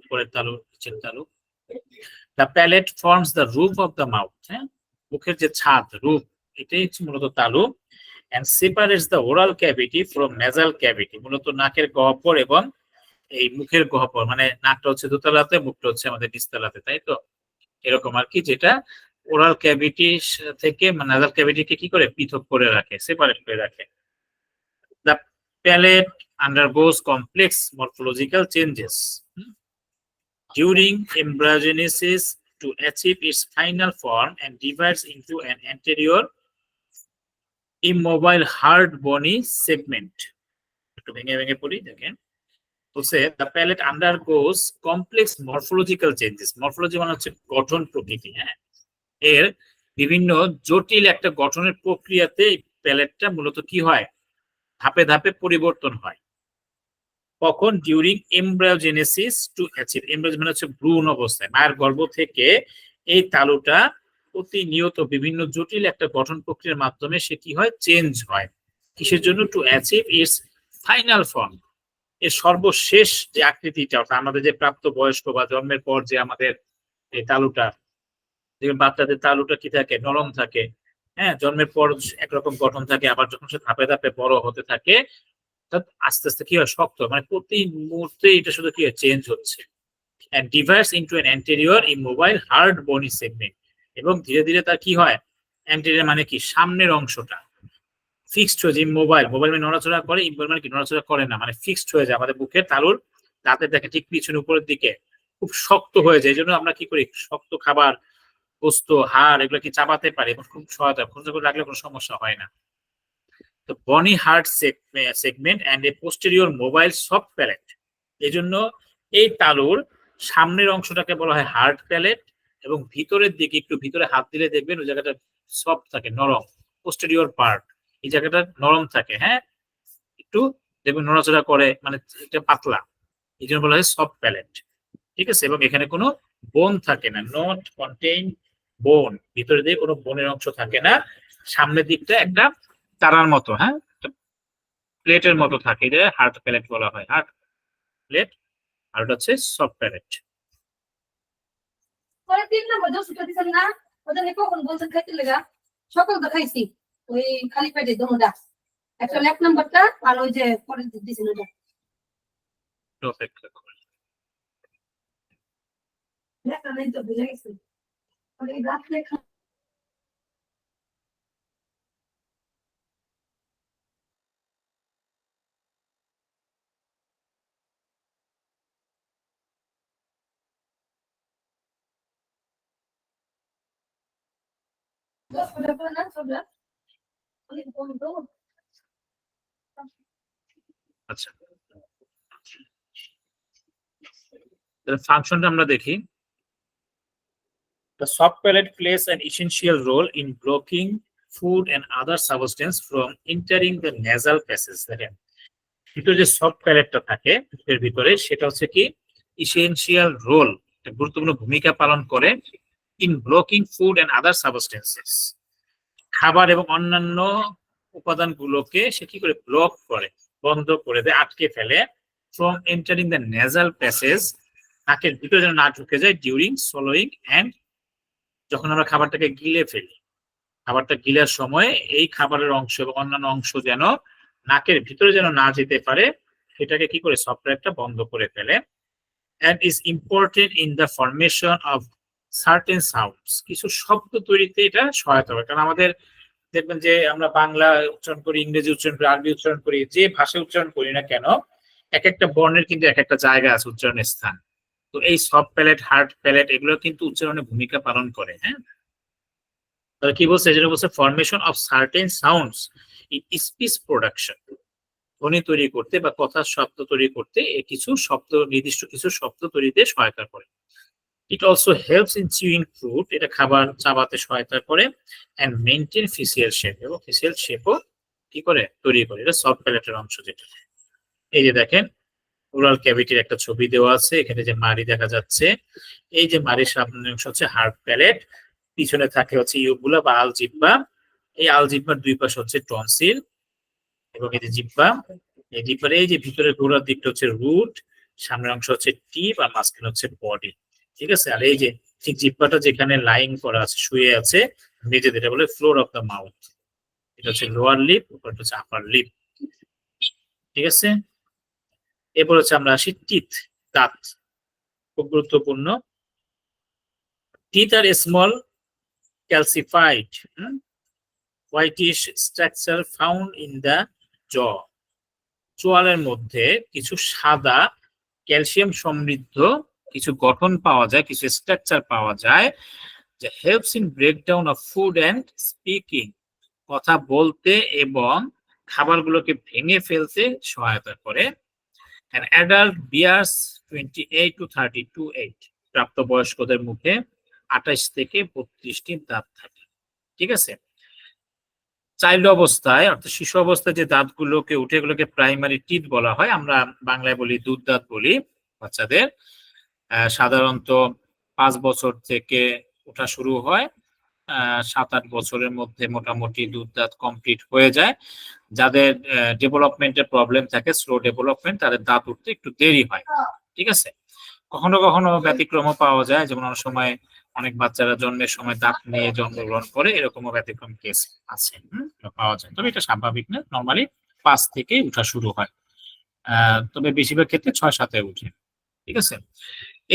উপরের তালু, নিচের তালু। The palate forms the roof of the mouth, হ্যাঁ, মুখের যে ছাদ, রুফ, এটাই হচ্ছে মূলত তালু। and separates the oral cavity from nasal cavity, মূলত নাকের গহ্বর এবং এই মুখের গহ্বর, মানে নাকটা হচ্ছে দোতলাতে, মুখটা হচ্ছে আমাদের নিচতলাতে, তাই তো? এরকম আর কি, যেটা ওরাল ক্যাভিটি থেকে নাসাল ক্যাভিটিকে কি করে পৃথক করে রাখে, সেপারেট করে রাখে। The palate undergoes complex morphological changes during embryogenesis to achieve its final form and divides into an anterior immobile hard bony segment. একটু ভেঙে ভেঙে পড়ি, দেখেন বলছে the palate undergoes complex morphological changes. Morphology মানে হচ্ছে গঠন প্রকৃতি, হ্যাঁ, এর বিভিন্ন জটিল একটা গঠনের প্রক্রিয়াতে প্যালেটটা মূলত কি হয়, ধাপে ধাপে পরিবর্তন হয়। কখন? During embryogenesis to achieve, embryogenesis মানে হচ্ছে ভ্রূণ অবস্থায়, মায়ের গর্ভ থেকে এই তালুটা প্রতিনিয়ত বিভিন্ন জটিল একটা গঠন প্রক্রিয়ার মাধ্যমে সে কি হয়, চেঞ্জ হয়। কিসের জন্য? To achieve it's final form, এর সর্বশেষ যে আকৃতিটা, অর্থাৎ আমাদের যে প্রাপ্ত বয়স্ক বা জন্মের পর যে আমাদের এই তালুটা, বাচ্চাদের তালুটা কি থাকে, নরম থাকে, হ্যাঁ, জন্মের পর একরকম গঠন থাকে, আবার যখন সে ধাপে ধাপে বড় হতে থাকে আস্তে আস্তে কি হয়, শক্ত, মানে প্রতি মুহূর্তে এটা শুধু কি হয়, চেঞ্জ হচ্ছে। and divides into an anterior immobile hard bony segment, এবং ধীরে ধীরে তার কি হয়, anterior মানে কি, সামনের অংশটা ফিক্সড হয়ে যায়। মোবাইল, মোবাইল মানে নড়াচড়া করে, ইম্বল মানে কি, নড়াচড়া করে না, মানে ফিক্সড হয়ে যায়। আমাদের বুকের তালুর দাঁতের দেখে ঠিক পিছনে উপরের দিকে খুব শক্ত হয়ে যায়। এই জন্য আমরা কি করি, শক্ত খাবার, গোস্ত, হাড়, এগুলো কি চাবাতে পারি এবং খুব সহায়তা, খোঁজা করে রাখলে কোনো সমস্যা হয় না। তো বনি hard segment and a posterior mobile soft palate, এই জন্য এই তালুর সামনের অংশটাকে বলা হয় হার্ড প্যালেট, এবং ভিতরের দিকে একটু ভিতরে হাত দিলে দেখবেন ওই জায়গাটা সফট থাকে, নরম, পোস্টেরিয়র পার্ট, এই জায়গাটা নরম থাকে, হ্যাঁ, একটু দেখবেন নড়াচড়া করে, মানে এটা পাতলা, এই জন্য বলা হয় সফট প্যালেট। ঠিক আছে, এবং এখানে কোনো বোন থাকে না, নট কন্টেইন বোন, ভিতরে দিয়ে কোনো বোনের অংশ থাকে না, সামনের দিকটা একটা তারার মতো, হ্যাঁ, প্লেটের মতো থাকে, এটা হার্ড প্যালেট বলা হয়, হার্ড প্লেট, আর ওটা হচ্ছে সফট প্যালেট। পরে 3 নম্বর ওষুধটা দিছেন না, ওদের কখন বলছেন খাইতে লাগা, সকাল তো খাইছি ওই খালি পেটে দমটা, একটা 1 নম্বরটা আর ওই যে পরে দিছেন ওটা অপেক্ষা করে লেখা নাই তো, বুঝে গেছি ওই রাত লেখা। আচ্ছা, ফাংশনটা আমরা দেখি। The soft palate plays an essential role in blocking food and other substance from entering the nasal passage. দেখেন ভিতরে যে সফট প্যালেটটা থাকে এর ভিতরে, সেটা হচ্ছে কি ইসেনশিয়াল রোল, গুরুত্বপূর্ণ ভূমিকা পালন করে in blocking food and other substances, খাবার এবং অন্যান্য উপাদানগুলোকে সে কি করে ব্লক করে, বন্ধ করে দেয়, আটকে ফেলে, from entering the nasal passage, নাকের ভিতরে যেন না ঢুকে যায়, ডিউরিং সোলোইং অ্যান্ড, যখন আমরা খাবারটাকে গিলে ফেলি, খাবারটা গিলার সময় এই খাবারের অংশ এবং অন্যান্য অংশ যেন নাকের ভিতরে যেন না যেতে পারে, সেটাকে কি করে সফটওয়্যারটা বন্ধ করে ফেলে। and is important in the formation of certain sounds, কিছু শব্দ তৈরিতে এটা সহায়তা করে। কারণ আমাদের দেখবেন যে আমরা বাংলা উচ্চারণ করি, ইংরেজি উচ্চারণ করি, আরবি উচ্চারণ করি, যে ভাষা উচ্চারণ করি না কেন, এক একটা বর্ণের কিন্তু এক একটা জায়গা আছে, উচ্চারণের স্থান। তো এই সফট প্যালেট, হার্ড প্যালেট এগুলো কিন্তু উচ্চারণে ভূমিকা পালন করে। হ্যাঁ, তাহলে কি বলছে, যেটা বলছে formation of certain sounds in speech production, ধ্বনি তৈরি করতে বা কথার শব্দ তৈরি করতে কিছু শব্দ, নির্দিষ্ট কিছু শব্দ তৈরিতে সহায়তা করে। It also helps in chewing fruit, এটা খাবার চাবাতে সহায়তা করে, এন্ড মেইনটেইন ফেসিয়াল শেপ, এবং ফেসিয়াল শেপও কি করে, তৈরি করে। এটা সফট প্যালেটের অংশ যেটা। এই যে দেখেন ওরাল ক্যাভিটির একটা ছবি দেওয়া আছে, এখানে যে মাড়ি দেখা যাচ্ছে, এই যে মাড়ির সামনের অংশ হচ্ছে হার্ড প্যালেট, পিছনে থাকে হচ্ছে ইউবুলা বা আলজিহ্বা, এই আলজিহ্বার দুই পাশে হচ্ছে টনসিল, এবং এই যে জিহ্বা, এই জিহ্বার এই যে ভিতরের গোড়ার দিকটা হচ্ছে রুট, সামনের অংশ হচ্ছে টিপ, আর মাঝখানে হচ্ছে বডি। ঠিক আছে, আর এই যে ঠিক জিহ্বাটা যেখানে লাইন করা আছে, শুয়ে আছে মেঝেতে, এটা বলে ফ্লোর অফ দ্য মাউথ। এটা হচ্ছে লোয়ার লিপ, উপরটা হচ্ছে আপার লিপ। ঠিক আছে, এরপর হচ্ছে আমরা আসি টিথ, দাঁত, খুব গুরুত্বপূর্ণ। Teeth are small calcified whitish structure found in the jaw, চোয়ালের মধ্যে কিছু সাদা ক্যালসিয়াম সমৃদ্ধ কিছু গঠন পাওয়া যায়, কিছু স্ট্রাকচার পাওয়া যায়, যে helps in breakdown of food and speaking, কথা বলতে এবং খাবারগুলোকে ভেঙে ফেলতে সহায়তা করে। An adult bears 28 to 32 প্রাপ্তবয়স্কদের মুখে 28 থেকে 32টি দাঁত থাকে। ঠিক আছে, চাইল্ড অবস্থায় অর্থাৎ শিশু অবস্থায় যে দাঁতগুলোকে উঠে, এগুলোকে প্রাইমারি টিথ বলা হয়, আমরা বাংলায় বলি দুধ দাঁত বলি বাচ্চাদের। সাধারণত 5 বছর থেকে ওঠা শুরু হয়, 7-8 বছরের মধ্যে মোটামুটি দুধ দাঁত কমপ্লিট হয়ে যায়। যাদের ডেভেলপমেন্টের প্রবলেম থাকে, স্লো ডেভেলপমেন্ট, তাদের দাঁত উঠতে একটু দেরি হয়। ঠিক আছে, কখনো কখনো ব্যতিক্রমও পাওয়া যায়, যেমন অনেক সময় অনেক বাচ্চারা জন্মের সময় দাঁত নিয়ে জন্মগ্রহণ করে, এরকমও ব্যতিক্রম কেস আছে, পাওয়া যায়। তবে এটা স্বাভাবিক না, নর্মালি 5 থেকে উঠা শুরু হয়, তবে বেশিরভাগ ক্ষেত্রে 6-7-এ উঠে। ঠিক আছে,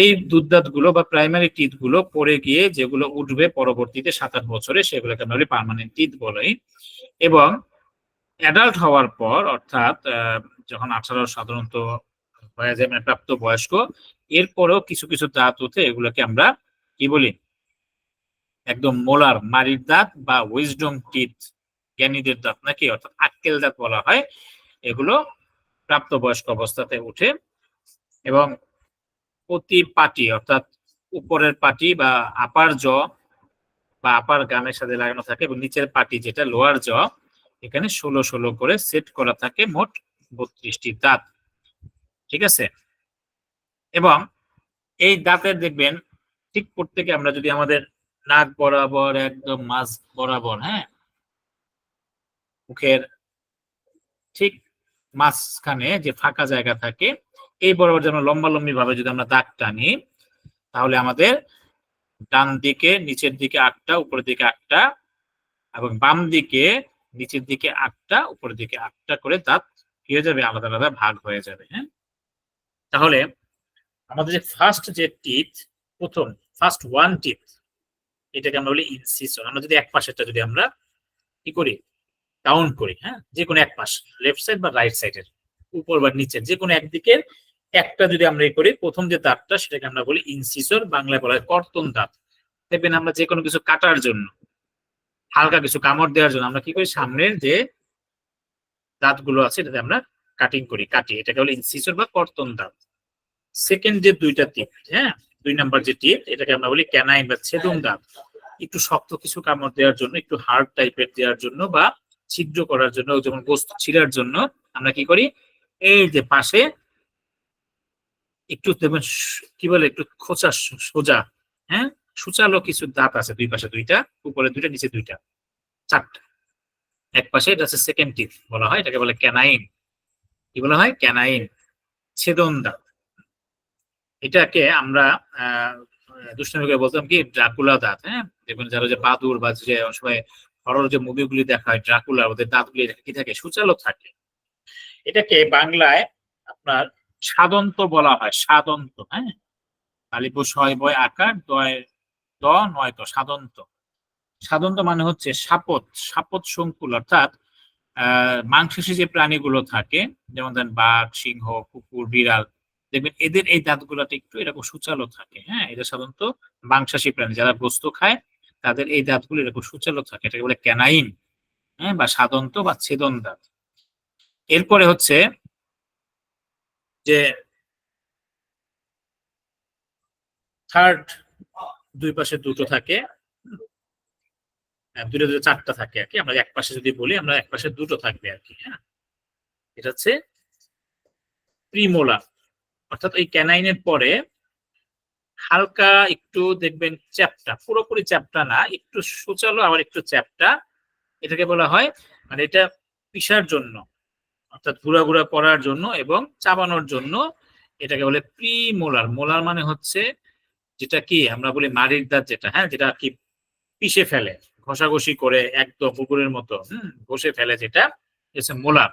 এই দুধদাঁত গুলো বা প্রাইমারি টিথ গুলো পড়ে গিয়ে যেগুলো উঠবে পরবর্তীতে 7-8 বছরে, সেগুলোকে আমরা বলি পার্মানেন্ট টিথ বলি। এবং অ্যাডাল্ট হওয়ার পর, অর্থাৎ যখন 18 সাধারণত হয়ে যায়, মানে প্রাপ্ত বয়স্ক, এরপরেও কিছু কিছু দাঁত উঠে, এগুলোকে আমরা কি বলি, একদম মোলার, মাড়ির দাঁত বা উইজডম টিথ, জ্ঞানীদের দাঁত নাকি, অর্থাৎ আক্কেল দাঁত বলা হয়। এগুলো প্রাপ্তবয়স্ক অবস্থাতে উঠে, এবং প্রতি পাটি, অর্থাৎ উপরের পাটি বা আপার জ বা আপার গামের সাথে লাগানো থাকে, এবং নিচের পাটি যেটা লোয়ার জ, এখানে 16 করে সেট করা থাকে, মোট 32টি দাঁত। ঠিক আছে, এবং এই দাঁতের দেখবেন ঠিক প্রত্যেকে, আমরা যদি আমাদের নাক বরাবর একদম মাঝ বরাবর, হ্যাঁ, মুখের ঠিক মাঝখানে যে ফাঁকা জায়গা থাকে, এই বরাবর যেন লম্বা লম্বি ভাবে যদি আমরা দাগ টানি, তাহলে আমাদের ডান দিকে নিচের দিকে 8টা, উপরের দিকে 8টা, এবং বাম দিকে নিচের দিকে 8টা, উপরের দিকে 8টা করে দাঁত কি হয়ে যাবে, আলাদা আলাদা ভাগ হয়ে যাবে। হ্যাঁ, তাহলে আমাদের যে ফার্স্ট যে টিথ, প্রথম ফার্স্ট ওয়ান টিথ, এটাকে আমরা বলি ইনসিসর। আমরা যদি এক পাশেরটা যদি আমরা কি করি, কাউন্ট করি, হ্যাঁ, যে কোনো এক পাশ, লেফট সাইড বা রাইট সাইডের, উপর বা নিচের যে কোনো একদিকের একটা যদি আমরা করি, প্রথম যে দাঁতটা সেটাকে আমরা বলি ইনসিসর, বাংলায় বলা হয় কর্তন দাঁত। দেখবেন আমরা যে কোনো কিছু কাটার জন্য, হালকা কিছু কামড় দেওয়ার জন্য আমরা কি করি, সামনের যে দাঁতগুলো আছে এটাতে আমরা কাটিং করি, কাটি, এটাকে বলে ইনসিসর বা কর্তন দাঁত। সেকেন্ড যে দুইটা টিপ, হ্যাঁ, 2 নাম্বার যে টিপ, এটাকে আমরা বলি ক্যানাইন বা ছেদন দাঁত। একটু শক্ত কিছু কামড় দেওয়ার জন্য, একটু হার্ড টাইপের দেওয়ার জন্য, বা ছিদ্র করার জন্য, যেমন বস্তু ছিঁড়ার জন্য আমরা কি করি, এই যে পাশে একটু দেখবেন কি বলে, একটু খোঁচা সোজা, হ্যাঁ, সুচালো কিছু দাঁত আছে, দুই পাশে 2টা, উপরে 2টা, নিচে 2টা, 4টা, এক পাশে, এটা হচ্ছে সেকেন্ড টিপ বলা হয়, এটাকে বলে ক্যানাইন। কি বলা হয়, ক্যানাইন, ছেদন দাঁত। এটাকে আমরা দুষ্টামি করে বলতাম কি, ড্রাকুলা দাঁত। হ্যাঁ, দেখবেন যারা যে বাদুর বা যে সময় হরর যে মুভিগুলি দেখা হয়, ড্রাকুলা, ওদের দাঁতগুলি কি থাকে, সুচালো থাকে। এটাকে বাংলায় আপনার সাদন্ত বলা হয়, সাদন্ত। হ্যাঁ, আলিপুর 6 বয় আকার, দ 9 তো, সাদন্ত। সাদন্ত মানে হচ্ছে সাপত, সাপত সংকুল, অর্থাৎ মাংসাশী যে প্রাণীগুলো থাকে, যেমন ধরেন বাঘ, সিংহ, কুকুর, বিড়াল, দেখবেন এদের এই দাঁতগুলোতে একটু এরকম সূচালো থাকে। হ্যাঁ, এটা সাধারণত মাংসাশী প্রাণী যারা গোস্ত খায় তাদের এই দাঁতগুলো এরকম সূচালো থাকে, এটাকে বলে ক্যানাইন। হ্যাঁ, বা সাদন্ত বা ছেদন দাঁত। এরপরে হচ্ছে যে থার্ড, দুই পাশে দুটো থাকে, দুটো দুটো চারটা থাকে আর কি। আমরা এক পাশে যদি বলি, আমরা এক পাশে দুটো থাকবে আর কি। হ্যাঁ, এটা হচ্ছে প্রিমোলার। অর্থাৎ এই ক্যানাইনের পরে হালকা একটু দেখবেন চ্যাপ্টা, পুরোপুরি চ্যাপ্টা না, একটু সূচালো আবার একটু চ্যাপ্টা, এটাকে বলা হয়, মানে এটা পিষার জন্য অর্থাৎ ঘুরা ঘুরা করার জন্য এবং চাবানোর জন্য এটাকে বলে প্রিমোলার। মোলার মানে হচ্ছে যেটা কি আমরা বলি মাড়ির দাঁত, যেটা হ্যাঁ যেটা কি পিষে ফেলে, ঘষাঘষি করে একদম কুকুরের মতো ঘষে ফেলে, যেটা হচ্ছে মোলার।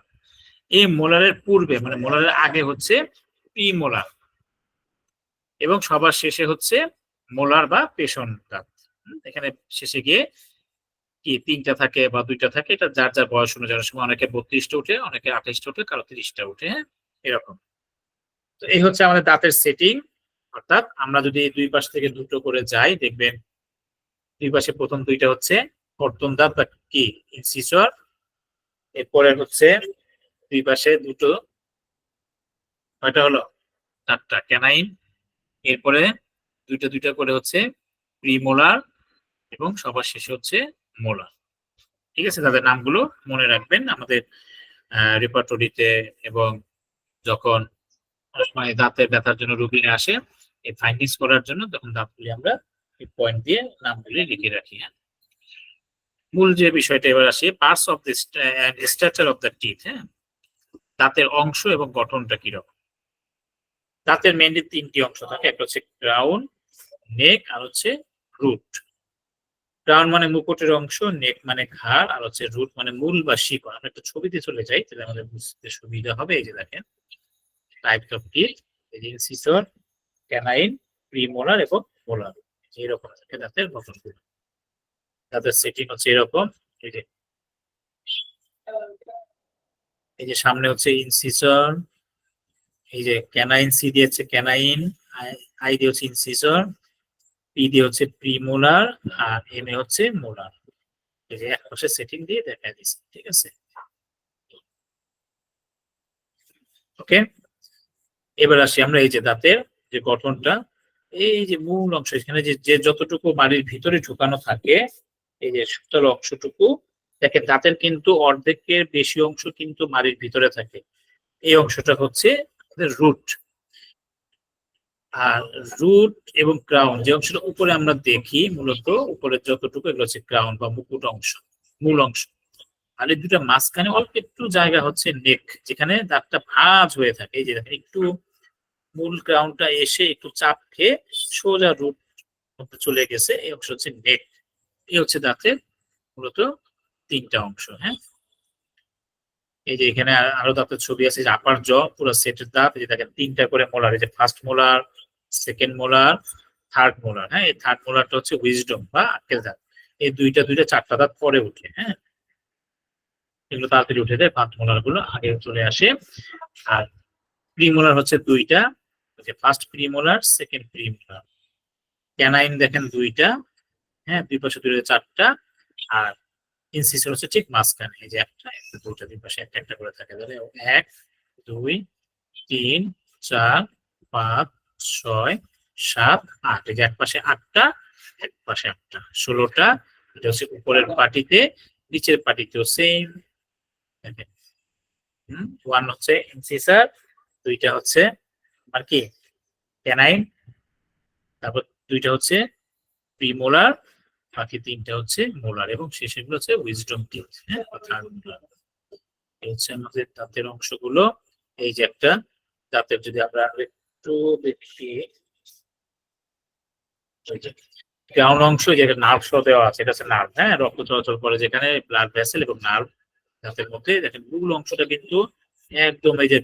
এই মোলারের পূর্বে মানে মোলারের আগে হচ্ছে প্রিমোলার এবং সবার শেষে হচ্ছে মোলার বা পেষণ দাঁত। এখানে শেষে গিয়ে কি তিনটা থাকে বা দুইটা থাকে, এটা যার যার বয়স অনুযায়ী, সময় অনেকে 32টা উঠে, অনেকে 28টা উঠে, কারো 30টা উঠে। হ্যাঁ, এরকম। তো এই হচ্ছে আমাদের দাঁতের সেটিং। অর্থাৎ আমরা যদি দুই পাশ থেকে দুটো করে যাই, দেখবেন দুই পাশে প্রথম দুইটা হচ্ছে কর্তন দাঁত বা কি ইনসিসর, এরপরে হচ্ছে দুই পাশে দুটো, কয়টা হলো, চারটা ক্যানাইন, এরপরে দুইটা দুইটা করে হচ্ছে প্রিমোলার এবং সবার শেষে হচ্ছে মোলার। ঠিক আছে, তাদের নামগুলো মনে রাখবেন আমাদের রেপার্টরিতে, এবং যখন মানে দাঁতের ব্যথার জন্য রোগীরা আসে এই ফাইন্ডিংস করার জন্য, তখন দাঁতগুলি আমরা এই পয়েন্ট দিয়ে নামগুলি লিখে রাখি। মূল যে বিষয়টা এবার আসি, parts of this structure of the teeth. হ্যাঁ, দাঁতের অংশ এবং গঠনটা কিরকম। দাঁতের মেনলি তিনটি অংশ থাকে, একটা হচ্ছে ক্রাউন, নেক আর হচ্ছে রুট। ক্রাউন মানে মুকুটের অংশ, নেক মানে ঘাড়, আর হচ্ছে রুট মানে মূল বা শিকড়। আমরা একটা ছবিতে চলে যাই তাহলে আমাদের বুঝতে সুবিধা হবে। এই যে দেখেন types of teeth, incisor, canine, premolar এবং মোলার, এরকম থাকে দাঁতের গঠনগুলো। দাঁতের সেটিং হচ্ছে এরকম। এই যে এই যে সামনে হচ্ছে ইনসিসর, এই যে ক্যানাইন, সি দিয়ে হচ্ছে ক্যানাইন, আই দিয়ে হচ্ছে ইনসিসর, পি দিয়ে হচ্ছে প্রিমোলার, আর এম এ হচ্ছে মোলার। এই যে এক পাশে সেটিং দিয়ে দেখা দিচ্ছে। ঠিক আছে, ওকে। এবার আসি আমরা এই যে দাঁতের যে গঠনটা, এই যে মূল অংশ, এখানে যে যে যতটুকু বাড়ির ভিতরে ঢুকানো থাকে, এই যে সুতরাং অংশটুকু দেখেন, দাঁতের কিন্তু অর্ধেকের বেশি অংশ কিন্তু মাড়ির ভিতরে থাকে। এই অংশটা হচ্ছে রুট। আর রুট এবং ক্রাউন যে অংশটা উপরে আমরা দেখি, মূলত উপরের যতটুকু এগুলো হচ্ছে ক্রাউন বা মুকুট অংশ, মূল অংশ। আর এই দুটা মাঝখানে অল্প একটু জায়গা হচ্ছে নেক, যেখানে দাঁতটা ভাঁজ হয়ে থাকে। এই যে দেখেন একটু মূল ক্রাউনটা এসে একটু চাপ খেয়ে সোজা রুট চলে গেছে, এই অংশ হচ্ছে নেক। এই হচ্ছে দাঁতের মূলত তিনটা অংশ। হ্যাঁ, এই যে এখানে আরো দাঁতের ছবি আছে, যে আপার জ পুরো সেটের দাঁত, এই যে দেখেন তিনটা করে মোলার, এই যে first molar, second molar, third molar. হ্যাঁ, এই থার্ড মোলারটা হচ্ছে উইজডম বা আক্কেল দাঁত। এই দুইটা দুইটা চারটা দাঁত পরে উঠে। হ্যাঁ, এগুলো তাড়াতাড়ি উঠে যায়, ফার্স্ট মোলার গুলো আগে চলে আসে। আর প্রিমোলার হচ্ছে দুইটা, first premolar, second premolar. Canine দেখেন দুইটা, হ্যাঁ দুই পাশে দুইটা চারটা, আর ইনসিসর হচ্ছে ঠিক মাঝখানে, এই যে একটা দুইটা, দুই পাশে একটা একটা করে থাকে। তাহলে 1 2 3 4 5 6 7 8, এই যে এক পাশে 8টা, এক পাশে 8টা, 16টা। এটা হচ্ছে উপরের পাটিতে, নিচের পাটিতেও সেম। দেখেন 1 হচ্ছে ইনসিসর, দুইটা হচ্ছে আর কি ক্যানাইন, তারপর দুইটা হচ্ছে প্রিমোলার, বাকি তিনটা হচ্ছে মোলার, এবং শেষের গুলো হচ্ছে উইজডম টিথ। হ্যাঁ, থার্ড মোলার। এই হচ্ছে আমাদের দাঁতের অংশগুলো। এই যে একটা দাঁতের যদি আমরা একটু দেখি, ক্রাউন অংশ, যে নার্ভ সহ দেওয়া আছে, এটা হচ্ছে নার্ভ। হ্যাঁ, রক্ত চলাচল করে যেখানে, ব্লাড ভেসেল এবং নার্ভ দাঁতের মধ্যে। দেখেন মূল অংশটা কিন্তু একদম এই যে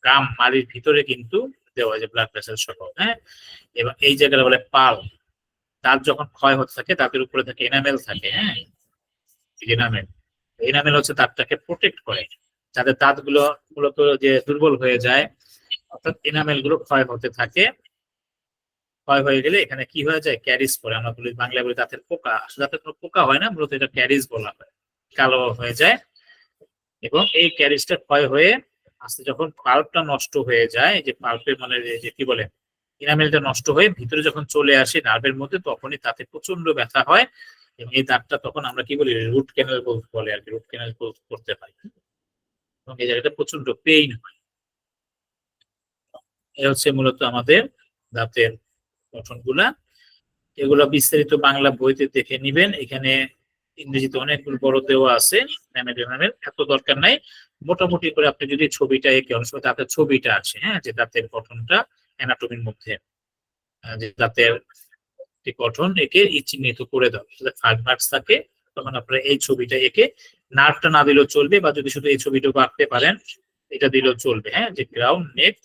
গাম মাড়ির ভিতরে কিন্তু দেওয়া, যে ব্লাড ভেসেল সহ। হ্যাঁ, এবং এই জায়গাটা বলে পাল। দাঁত যখন ক্ষয় হতে থাকে, দাঁতের উপরে থাকে এনামেল থাকে। হ্যাঁ, এনামেল, এনামেল হচ্ছে দাঁতটাকে প্রোটেক্ট করে, যাতে দাঁতগুলো মূলত যে দুর্বল হয়ে যায় অর্থাৎ এনামেল গুলো ক্ষয় হতে থাকে। ক্ষয় হয়ে গেলে এখানে কি হয়ে যায়, ক্যারিজ পরে, আমরা বলি বাংলায় বলি দাঁতের পোকা, আসলে দাঁতের কোনো পোকা হয় না, মূলত এটা ক্যারিজ বলা হয়, কালো হয়ে যায়। এবং এই ক্যারিজটা ক্ষয় হয়ে আস্তে যখন পাল্পটা নষ্ট হয়ে যায়, যে পাল্পের মানে যে কি বলে ইনামেলটা নষ্ট হয়ে ভিতরে যখন চলে আসে নার্ভের মধ্যে, তখনই তাতে প্রচন্ড ব্যথা হয়। এবং এই দাঁতটা তখন আমরা কি বলি, রুট ক্যানেল বলে আর কি, রুট ক্যানেল করতে হয়, এবং এই জায়গাটা প্রচন্ড পেইন হয়। এ হচ্ছে মূলত আমাদের দাঁতের গঠনগুলা। এগুলো বিস্তারিত বাংলা বইতে দেখে নিবেন, এখানে ইংরেজিতে অনেকগুলো বড় দেওয়া আছে, এত দরকার নাই। মোটামুটি করে আপনি যদি ছবিটা এঁকে, অনেক সময় দাঁতের ছবিটা আছে, হ্যাঁ, যে দাঁতের গঠনটা অ্যানাটমির মধ্যে, যে দাঁতের গঠন একে চিহ্নিত করে দাও, 5 মার্কস থাকে, তখন আপনারা এই ছবিটা এঁকে, নার্ভটা না দিলেও চলবে, বা যদি শুধু এই ছবিটুকু আঁকতে পারেন এটা দিলেও চলবে, হ্যাঁ, যে গ্রাউন্ড নেক।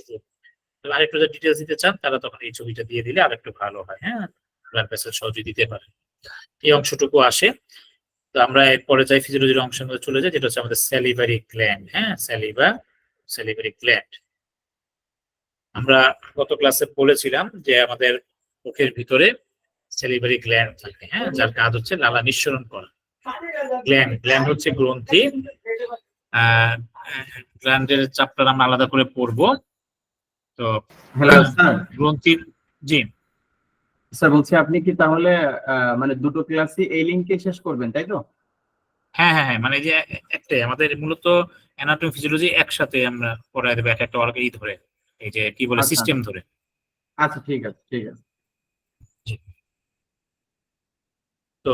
আরেকটু যদি ডিটেলস দিতে চান তারা তখন এই ছবিটা দিয়ে দিলে আরেকটু ভালো হয়, হ্যাঁ, ব্লাড ভেসেল সহজে দিতে পারেন। এই অংশটুকু আসে। তো আমরা এরপরে যাই ফিজিওলজির অংশের মধ্যে চলে যাই, যেটা হচ্ছে আমাদের স্যালিভারি গ্ল্যান্ড, হ্যাঁ, স্যালিভারি গ্ল্যান্ড। আমরা গত ক্লাসে বলেছিলাম যে আমাদের মুখের ভিতরে স্যালিভারি গ্ল্যান্ড থাকে, হ্যাঁ, যার কাজ হচ্ছে লালা নিঃসরণ করা। গ্ল্যান্ড হচ্ছে গ্রন্থি। গ্ল্যান্ডের চ্যাপ্টার আমরা আলাদা করে পড়বো। তো হ্যালো স্যার। গ্রন্থির, জি স্যার বলছি আপনি কি তাহলে মানে দুটো ক্লাসই এই লিংকে শেষ করবেন, তাই তো? হ্যাঁ হ্যাঁ হ্যাঁ, মানে যে একটাই আমাদের মূলত অ্যানাটমি ফিজিওলজি একসাথে আমরা পড়ায় দেবো, এক একটা অর্গ ধরে, এই যে কি বলে আচ্ছা। সিস্টেম ধরে। আচ্ছা ঠিক আছে ঠিক আছে। জি। তো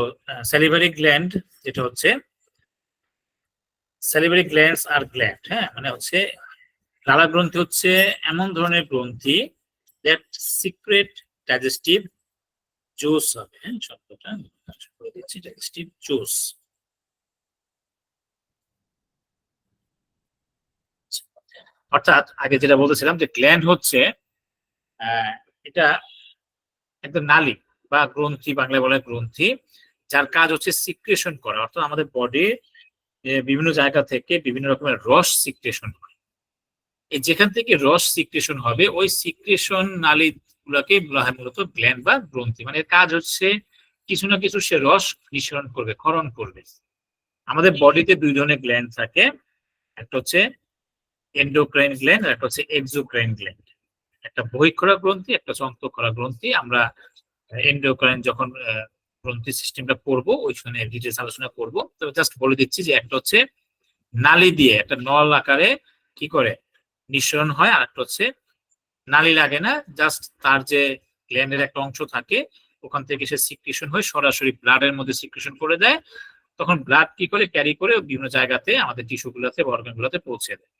স্যালিভারি গ্ল্যান্ড যেটা হচ্ছে, স্যালিভারি গ্ল্যান্ডস আর গ্ল্যান্ড, হ্যাঁ, মানে হচ্ছে লালা গ্রন্থি হচ্ছে এমন ধরনের গ্রন্থি দ্যাট সিক্রেট ডাইজেস্টিভ জুস হবে, হ্যাঁ, শব্দটা করে দিচ্ছি, ডাইজেস্টিভ জুস। অর্থাৎ আগে যেটা বলতেছিলাম যে গ্ল্যান্ড হচ্ছে এটা একটা নালী বা গ্রন্থি, বাংলায় বলে গ্রন্থি, যার কাজ হচ্ছে সিক্রেশন করা, অর্থাৎ আমাদের বডি বিভিন্ন জায়গা থেকে বিভিন্ন রকমের রস সিক্রেশন হয়। এই যেখান থেকে রস সিক্রেশন হবে ওই সিক্রেশন নালী গুলাকে বলা হয় মূলত গ্ল্যান্ড বা গ্রন্থি। মানে এর কাজ হচ্ছে কিছু না কিছু সে রস নিঃসরণ করবে, ক্ষরণ করবে। আমাদের বডিতে দুই ধরনের গ্ল্যান্ড থাকে, একটা হচ্ছে এন্ডোক্রাইন গ্ল্যান্ড আর একটা হচ্ছে এক্সোক্রাইন গ্ল্যান্ড। একটা বহিঃক্ষরা গ্রন্থি, একটা হচ্ছে অন্তঃক্ষরা গ্রন্থি। আমরা এন্ডোক্রাইন যখন গ্রন্থি সিস্টেমটা পড়বো ওই সময় ডিটেলস আলোচনা করবো। তবে জাস্ট বলে দিচ্ছি যে একটা হচ্ছে নালী দিয়ে একটা নল আকারে কি করে নিঃসরণ হয়, আর একটা হচ্ছে নালী লাগে না, জাস্ট তার যে গ্ল্যান্ডের একটা অংশ থাকে ওখান থেকে সে সিক্রেশন হয়ে সরাসরি ব্লাডের মধ্যে সিক্রেশন করে দেয়। তখন ব্লাড কি করে ক্যারি করে বিভিন্ন জায়গাতে আমাদের টিস্যু গুলাতে বা অর্গান গুলাতে পৌঁছে দেয়।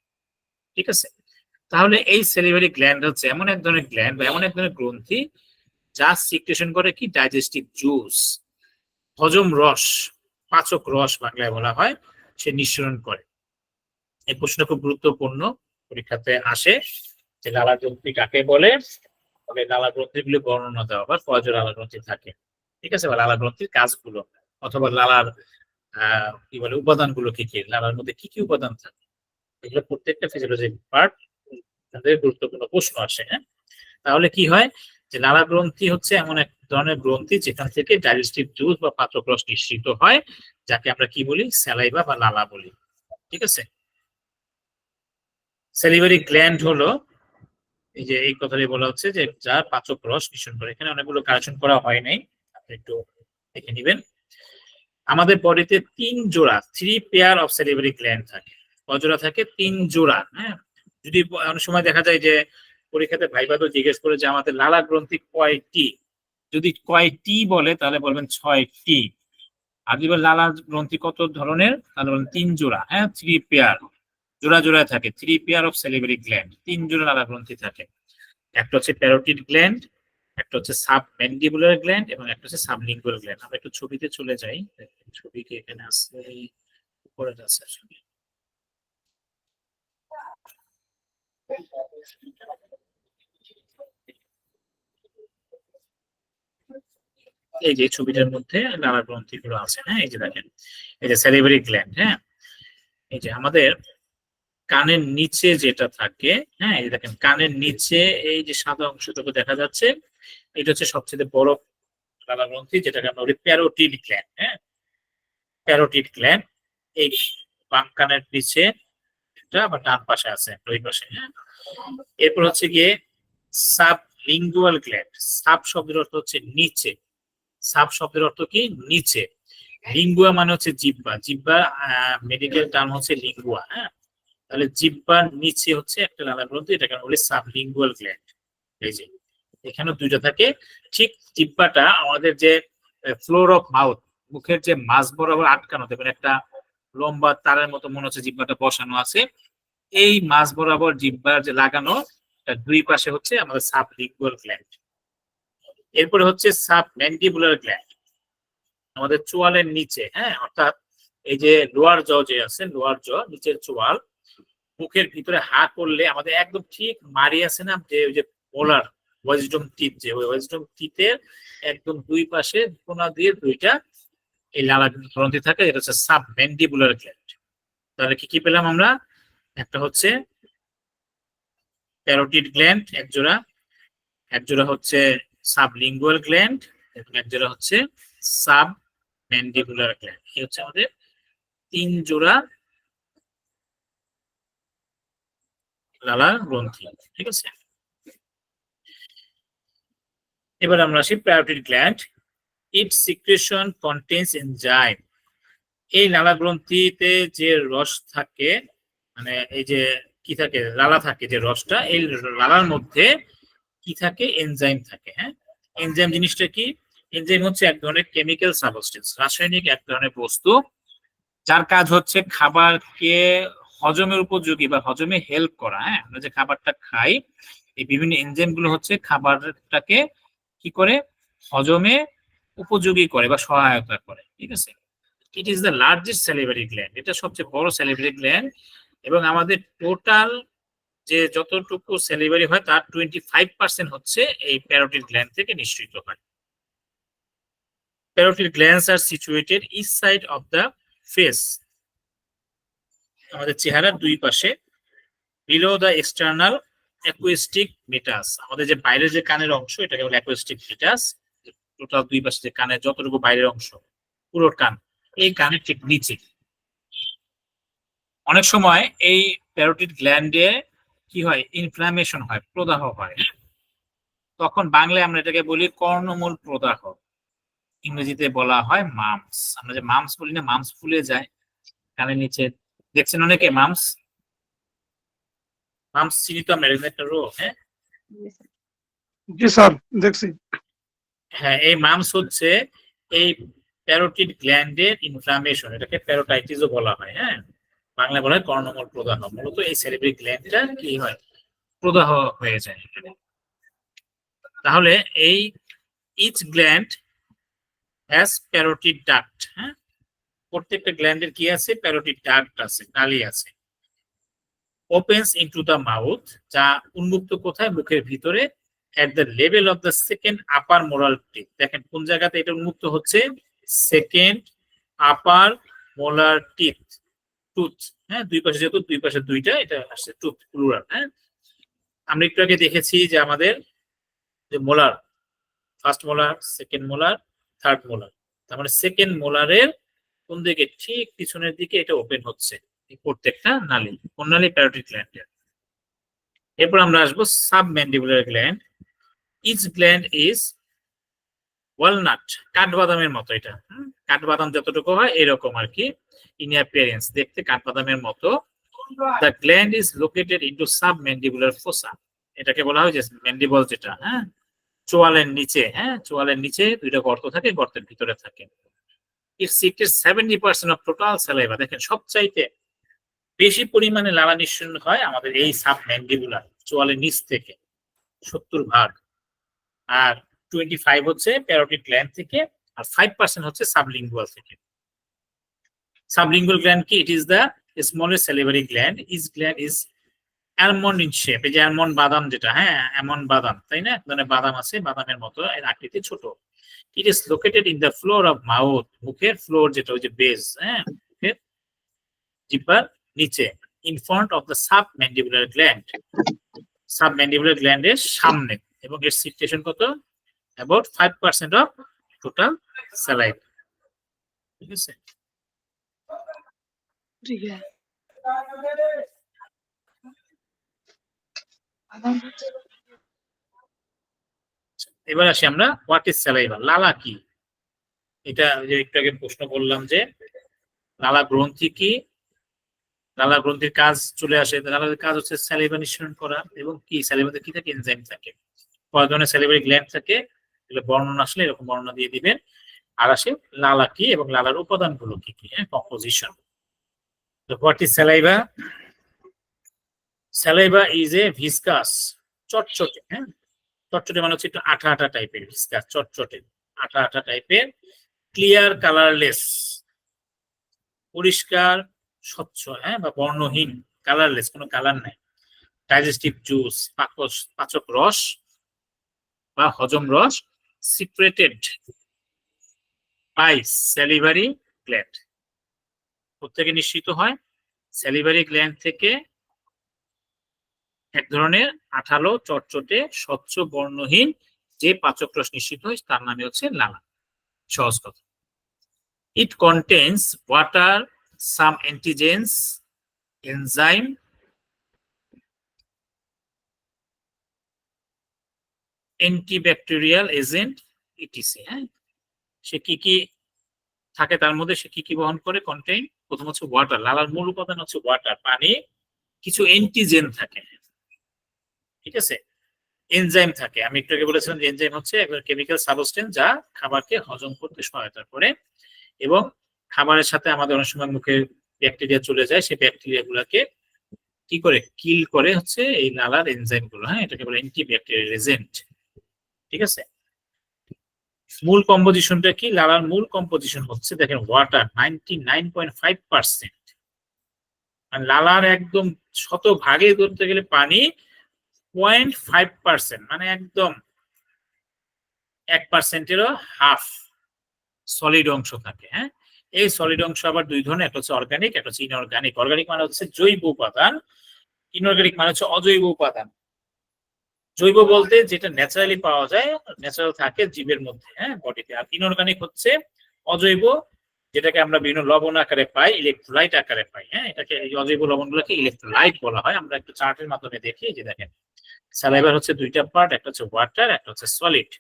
ঠিক আছে, তাহলে এই সেলিভারি গ্ল্যান্ড হচ্ছে এমন এক ধরনের গ্ল্যান্ড বা এমন এক ধরনের গ্রন্থি যা সিক্রেশন করে কি ডাইজেস্টিভ জুস, হজম রস, পাচক রস বাংলায় বলা হয়, সে নিঃসরণ করে। এই প্রশ্নটা খুব গুরুত্বপূর্ণ, পরীক্ষাতে আসে যে লালা গ্রন্থি কাকে বলে, তবে লালা গ্রন্থিগুলি বর্ণনা দেওয়া বা কয়জন লালা গ্রন্থি থাকে, ঠিক আছে, বা লালা গ্রন্থির কাজগুলো, অথবা লালার কি বলে উপাদানগুলো কি কি, লালার মধ্যে কি কি উপাদান থাকে, এগুলো প্রত্যেকটা ফিজিওলজি পার্ট তাদের গুরুত্বপূর্ণ প্রশ্ন আসে। হ্যাঁ, তাহলে কি হয় যে লালা গ্রন্থি হচ্ছে এমন এক ধরনের গ্রন্থি যেখান থেকে ডাইজেস্টিভ জুস বা পাচক রস নিঃসৃত হয়, যাকে আমরা কি বলি, স্যালাইভা বা লালা বলি। ঠিক আছে, স্যালিভারি গ্ল্যান্ড হলো এই যে এই কথাটাই বলা হচ্ছে যে যা পাচক রস নিঃসরণ করে। এখানে অনেকগুলো কারেকশন করা হয় নাই, আপনি একটু দেখে নিবেন। আমাদের বডিতে 3 জোড়া 3 পেয়ার অফ স্যালিভারি গ্ল্যান্ড থাকে। কজোড়া থাকে? 3 জোড়া। হ্যাঁ, যদি অনেক সময় দেখা যায় যে পরীক্ষাতে ভাইবাতো জিজ্ঞেস করে যে আমাদের লালা গ্রন্থি কয়টি, যদি কয়টি বলে তাহলে বলবেন 6টি। আর যদি লালা গ্রন্থি কত ধরনের তাহলে বলবেন 3 জোড়া। হ্যাঁ, 3 পেয়ার, জোড়া জোড়ায় থাকে, 3 পেয়ার অফ স্যালিভারি গ্ল্যান্ড, 3 জোড়া লালা গ্রন্থি থাকে। একটা হচ্ছে প্যারোটিড গ্ল্যান্ড, একটা হচ্ছে সাবম্যান্ডিবুলার গ্ল্যান্ড এবং একটা হচ্ছে সাবলিঙ্গুয়াল গ্ল্যান্ড। আমরা একটু ছবিতে চলে যাই, ছবি কি এখানে আছে, উপরে আছে ছবি। এই যে ছবিটার মধ্যে লালা গ্রন্থি গুলো আছে, হ্যাঁ, এই যে দেখেন, এই যে স্যালিভারি গ্ল্যান্ড। হ্যাঁ, এই যে আমাদের কানের নিচে যেটা থাকে, হ্যাঁ এই দেখেন কানের নিচে এই যে সাদা অংশটুকু দেখা যাচ্ছে, এটা হচ্ছে সবচেয়ে বড় লালা গ্রন্থি, যেটাকে আমরা বলি প্যারোটিড গ্ল্যান্ড। হ্যাঁ, প্যারোটিড গ্ল্যান্ড এই বাম কানের নিচে এটা আবার ডান পাশে আছে, দুই পাশে। হ্যাঁ, এরপর হচ্ছে গিয়ে সাবলিঙ্গুয়াল গ্ল্যান্ড। সাব শব্দের অর্থ হচ্ছে নিচে, সাব শব্দের অর্থ কি নিচে, লিঙ্গুয়া মানে হচ্ছে জিহ্বা, জিহ্বা মেডিকেল টার্ম হচ্ছে লিঙ্গুয়া। হ্যাঁ, তাহলে জিহ্বার নিচে হচ্ছে একটা লালা গ্রন্থি, এটাকে আমরা বলি সাবলিঙ্গুয়াল গ্ল্যান্ড। এই যে এখানে দুইটা থাকে, ঠিক জিহ্বাটা আমাদের যে ফ্লোর অফ মাউথ, মুখের যে মাঝ বরাবর আটকানো, দেখবেন একটা লম্বা তারের মতো মনে হচ্ছে জিহ্বাটা বসানো আছে, এই মাঝ বরাবর জিহ্বার যে লাগানো দুই পাশে হচ্ছে আমাদের সাবলিঙ্গুয়াল গ্ল্যান্ড। এরপরে হচ্ছে সাবম্যান্ডিবুলার গ্ল্যান্ড, আমাদের চোয়ালের নিচে। হ্যাঁ, অর্থাৎ এই যে লোয়ার জ যে আছে, লোয়ার জ নিচের চোয়াল, মুখের ভিতরে হা করলে আমাদের একদম ঠিক মারি আছে না যে ওই যে মোলার ওয়াইজডম টিথ, যে ওই ওয়াইজডম টিথের একদম দুই পাশে কোনা দিয়ে দুইটা এই লালা গ্রন্থি থাকে, এটা হচ্ছে সাবম্যান্ডিবুলার গ্ল্যান্ড। তাহলে কি কি পেলাম আমরা? একটা হচ্ছে প্যারোটিড গ্ল্যান্ড একজোড়া, একজোড়া হচ্ছে সাবলিঙ্গুয়াল গ্ল্যান্ড, একজোড়া হচ্ছে সাবম্যান্ডিবুলার গ্ল্যান্ড। এই হচ্ছে আমাদের 3 জোড়া লালা গ্রন্থি। ঠিক আছে, এবার আমরা আসি parotid gland. It's secretion contains enzyme. এই লালা গ্রন্থিতে যে রস থাকে, মানে এই যে কি থাকে, লালা থাকে যে রসটা, এই লালার মধ্যে কি থাকে? এনজাইম থাকে। হ্যাঁ, এনজাইম জিনিসটা কি? এনজাইম হচ্ছে এক ধরনের কেমিক্যাল সাবস্টেন্স, রাসায়নিক এক ধরনের বস্তু, যার কাজ হচ্ছে খাবারকে হজমের উপযোগী বা হজমে হেল্প করা। হ্যাঁ, আমরা যে খাবারটা খাই, এই বিভিন্ন এনজাইম গুলো হচ্ছে খাবারটাকে কি করে হজমে উপযোগী করে বা সহায়তা করে। ঠিক আছে, ইট is the largest salivary gland, এটা সবচেয়ে বড় স্যালিভারি গ্ল্যান্ড, এবং আমাদের টোটাল যে যতটুকু স্যালিভারি হয় তার 25% হচ্ছে এই প্যারোটিড গ্ল্যান্ড থেকে নিঃসৃত হয়। Parotid glands are situated each side of the face, আমাদের চেহারার দুই পাশে, below the external acoustic meatus, আমাদের যে বাইরের যে কানের অংশ, এটাকে বলে অ্যাকুস্টিক মেটাস। টোটাল দুই পাশে যে কানের যতটুকু বাইরের অংশ, পুরো কান, এই কানের ঠিক নিচে। অনেক সময় এই প্যারোটিড গ্ল্যান্ডে কি হয়? ইনফ্লামেশন হয়, প্রদাহ হয়, তখন বাংলায় আমরা এটাকে বলি কর্ণমূল প্রদাহ, ইংরেজিতে বলা হয় মামস। আমরা যে মামস বলি না, মামস ফুলে যায় কানের নিচে, দেখছেন অনেকে মামস, মামস চিনি তো আমরা, এরকম একটা রোগ। হ্যাঁ, জি স্যার দেখছি। হ্যাঁ, এই মামস হচ্ছে এই প্যারোটিড গ্ল্যান্ডের ইনফ্লামেশন, এটাকে প্যারোটাইটিসও বলা হয়। হ্যাঁ, বাংলা বলা হয় কর্ণমূল প্রদাহ। মূলত এই স্যালিভারি গ্ল্যান্ডটা কি হয়? প্রদাহ হয়ে যায়। তাহলে এই each gland has parotid duct. হ্যাঁ, প্রত্যেকটা গ্ল্যান্ডের কি আছে? প্যারোটিড ডাক্ট আছে, নালী আছে। ওপেন্স ইনটু দ্য মাউথ, যা উন্মুক্ত কোথায়? মুখের ভিতরে, at the level of the second upper molar teeth। দেখেন কোন জায়গাতে এটা উন্মুক্ত হচ্ছে? সেকেন্ড আপার মোলার টিথ, টুথ। হ্যাঁ, দুই পাশে যেহেতু দুই পাশে দুইটা, এটা আসছে টুথ প্লুরাল। হ্যাঁ, আমরা একটু আগে দেখেছি যে আমাদের যে molar, first molar, second molar, third molar, তার মানে সেকেন্ড মোলারের কোন দিকে? ঠিক পিছনের দিকে এটা ওপেন হচ্ছে প্রত্যেকটা নালী। কোন নালী? প্যারোটিড গ্ল্যান্ডের। এরপর আমরা আসবো submandibular gland. Each gland is walnut, কাঠবাদামের মতো। এটা কাঠবাদাম যতটুকু হয় এরকম আর কি, ইন অ্যাপিয়ারেন্স, দেখতে কাঠবাদামের মতো। The gland is located into submandibular ফোসা, এটাকে বলা হয় যে ম্যান্ডিবল, যেটা হ্যাঁ চোয়ালের নিচে। হ্যাঁ, চোয়ালের নিচে দুইটা গর্ত থাকে, গর্তের ভিতরে থাকে। ইট সিক্রেটস 70% অফ টোটাল স্যালাইভা। দেখেন সবচাইতে বেশি পরিমাণে লালা নিঃসরণ হয় আমাদের এই সাবম্যান্ডিবুলার, চোয়ালের নিচ থেকে 70%, আর 25 হচ্ছে প্যারোটিড গ্ল্যান্ড থেকে, আর 5% হচ্ছে সাবলিঙ্গুয়াল থেকে। সাবলিঙ্গুয়াল গ্ল্যান্ড কি? It is the smallest salivary gland. Each gland is almond in shape, এই যে অ্যালমন্ড বাদাম যেটা, হ্যাঁ অ্যালমন্ড বাদাম, তাই না? এক ধরনের বাদাম আছে, বাদামের মতো, এর আকৃতি ছোট। It is located in the floor of mouth, মুখের ফ্লোর যেটা, ওই যে বেস, হ্যাঁ মুখের জিহ্বার নিচে। In front of the submandibular gland, submandibular গ্ল্যান্ডের সামনে, এবং এর সিক্রেশন কত, অ্যাবাউট 5% অফ টোটাল স্যালাইভা। ঠিক আছে, এবার আসি আমরা হোয়াট ইজ স্যালাইভা, লালা কি। এটা যে একটু আগে প্রশ্ন করলাম যে লালা গ্রন্থি কি, লালা গ্রন্থির কাজ চলে আসে। লালার কাজ হচ্ছে স্যালিভা নিঃসরণ করা, এবং কি স্যালিভাতে কি থাকে, এনজাইম থাকে। কয় ধরনের স্যালিভারি গ্ল্যান্ড থাকে এগুলো বর্ণনা আসলে এরকম বর্ণনা দিয়ে দিবেন। আর আসে লালা কি এবং লালার উপাদানগুলো কি কি, হ্যাঁ, কম্পোজিশন। তো what is saliva, saliva is a viscous, চটচটে, হ্যাঁ, চটচটে মানে হচ্ছে একটু আঠা আঠা টাইপের, ভিসকাস চটচটে আঠা আঠা টাইপের, ক্লিয়ার কালারলেস, পরিষ্কার স্বচ্ছ, হ্যাঁ, বা বর্ণহীন, কালারলেস, কোনো কালার নাই। ডাইজেস্টিভ জুস, পাচক রস বা হজম রস, সিক্রেটেড বাই স্যালিভারি গ্ল্যান্ড, প্রত্যেকে নিঃসৃত হয় স্যালিভারি গ্ল্যান্ড থেকে এক ধরনের আঠালো চটচটে স্বচ্ছ বর্ণহীন যে পাচক রস নিঃসৃত হয় তার নামে হচ্ছে লালা। সহজ কথা। ইট কন্টেইনস ওয়াটার, সাম antigens, enzyme, antibacterial agent, etc. হ্যাঁ, সে কি কি থাকে তার মধ্যে, সে কি কি বহন করে, কন্টেইন, প্রথম হচ্ছে ওয়াটার, লালার মূল উপাদান হচ্ছে ওয়াটার, পানি, কিছু অ্যান্টিজেন থাকে, ঠিক আছে, এনজাইম থাকে। আমি একটু আগে বলেছিলাম যে এনজাইম হচ্ছে একটা কেমিক্যাল সাবস্টেন্স যা খাবারকে হজম করতে সহায়তা করে, এবং খাবারের সাথে আমাদের অনেক সময় মুখে ব্যাকটেরিয়া চলে যায়, সেই ব্যাকটেরিয়া গুলাকে কি করে, কিল করে হচ্ছে এই লালার এনজাইম গুলো। হ্যাঁ, এটাকে বলে অ্যান্টিব্যাকটেরিয়াল এজেন্ট। ঠিক আছে, মূল কম্পোজিশনটা কি, লালার মূল কম্পোজিশন হচ্ছে দেখেন ওয়াটার 99.5%, মানে লালার একদম শতভাগে ধরতে গেলে পানি 0.5%, মানে একদম 1%-এরও হাফ সলিড অংশ থাকে। হ্যাঁ, এই সলিড অংশ আবার দুই ধরনের, একটা হচ্ছে অর্গানিক, একটা হচ্ছে ইনঅর্গানিক। অর্গানিক মানে হচ্ছে জৈব উপাদান, ইনঅর্গানিক মানে হচ্ছে অজৈব উপাদান। জৈব বলতে যেটা ন্যাচারালি পাওয়া যায়, ন্যাচারাল থাকে জীবের মধ্যে, হ্যাঁ, বডিতে। আর ইনঅর্গানিক হচ্ছে অজৈব, যেটাকে আমরা বিভিন্ন লবণ আকারে পাই, ইলেকট্রোলাইট আকারে পাই। হ্যাঁ, এটাকে এই অজৈব লবণগুলোকে ইলেকট্রোলাইট বলা হয়। আমরা একটু চার্টের মাধ্যমে দেখি, যে দেখেন স্যালাইভার হচ্ছে দুইটা পার্ট, একটা হচ্ছে ওয়াটার, একটা হচ্ছে সলিড।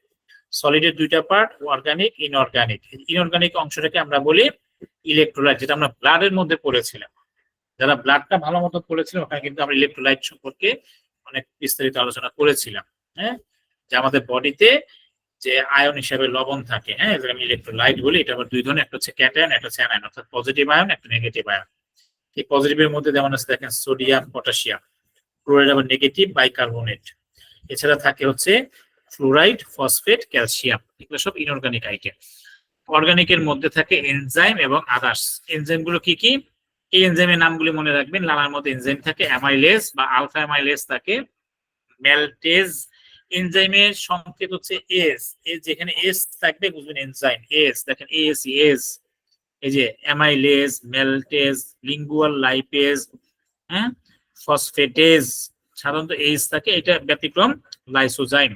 সলিডের দুইটা পার্ট, অর্গানিক, ইনঅর্গানিক। ইনঅর্গানিক অংশটাকে আমরা বলি ইলেকট্রোলাইট, যেটা আমরা ব্লাডের মধ্যে পড়েছিলাম। যারা ব্লাডটা ভালো মতো পড়েছিলাম ওখানে কিন্তু আমরা ইলেকট্রোলাইট সম্পর্কে অনেক বিস্তারিত আলোচনা করেছিলাম। হ্যাঁ, যে আমাদের বডিতে যে আয়ন হিসাবে লবণ থাকে, হ্যাঁ, এটাকে আমি ইলেকট্রোলাইট বলি। এটা আবার দুই ধরনের, একটা হচ্ছে ক্যাটায়ন, একটা হচ্ছে অ্যানায়ন, অর্থাৎ পজিটিভ আয়ন, একটা নেগেটিভ আয়ন। এই পজিটিভের মধ্যে যেমন আছে দেখেন সোডিয়াম, পটাশিয়াম। ক্লোরাইড আবার নেগেটিভ, বাইকার্বনেট। এছাড়া থাকে হচ্ছে ফ্লোরাইড, ফসফেট, ক্যালসিয়াম। এগুলো সব ইনঅর্গানিক আইটেম। অর্গানিকের মধ্যে থাকে এনজাইম এবং আদার্স। এনজাইম গুলো কি কি, এই এনজাইমের নামগুলি মনে রাখবেন। লালার মধ্যে এনজাইম থাকে, অ্যামাইলেজ বা আলফা অ্যামাইলেজ থাকে, মেলটেজ। এনজাইমের সংকেত হচ্ছে এস, যেখানে এস থাকবে বুঝবেন এনজাইম। এস দেখেন, এস, এই যে অ্যামাইলেজ, মেলটেজ, লিঙ্গুয়াল লাইপেজ, হ্যাঁ, ফসফেটেজ, সাধারণত এইচ থাকে। এটা ব্যতিক্রম লাইসোজাইম,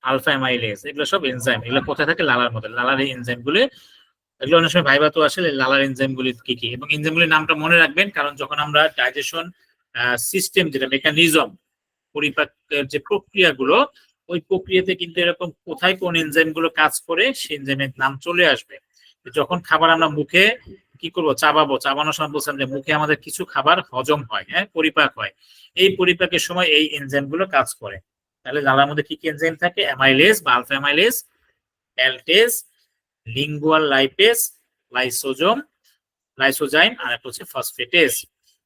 আলফা অ্যামাইলেজ, এগুলো সব এনজাইম। এগুলো কোথায় থাকে, লালার মধ্যে। লালার এই এনজাইম গুলো, এগুলো অনেক সময় ভাইবা তো আসলে লালার এনজাইম গুলি কি কি, এবং এনজাইম গুলির নামটা মনে রাখবেন, কারণ যখন আমরা ডাইজেশন সিস্টেম, যেটা মেকানিজম, পরিপাকের যে প্রক্রিয়াগুলো, ওই প্রক্রিয়াতে কিন্তু এরকম কোথায় কোন এনজাইম গুলো কাজ করে সেই এনজাইমের নাম চলে আসবে। যখন খাবার আমরা মুখে কি করবো, চাবাবো, চাবানোর সময় বলছিলাম যে মুখে আমাদের কিছু খাবার হজম হয়, হ্যাঁ, পরিপাক হয়। এই পরিপাকের সময় এই এনজাইম গুলো কাজ করে। তাহলে লালার মধ্যে কি কি এনজাইম থাকে, অ্যামাইলেজ বা alpha amylase, maltase, lingual lipase, lysozyme, আর একটা হচ্ছে ফসফেটেজ।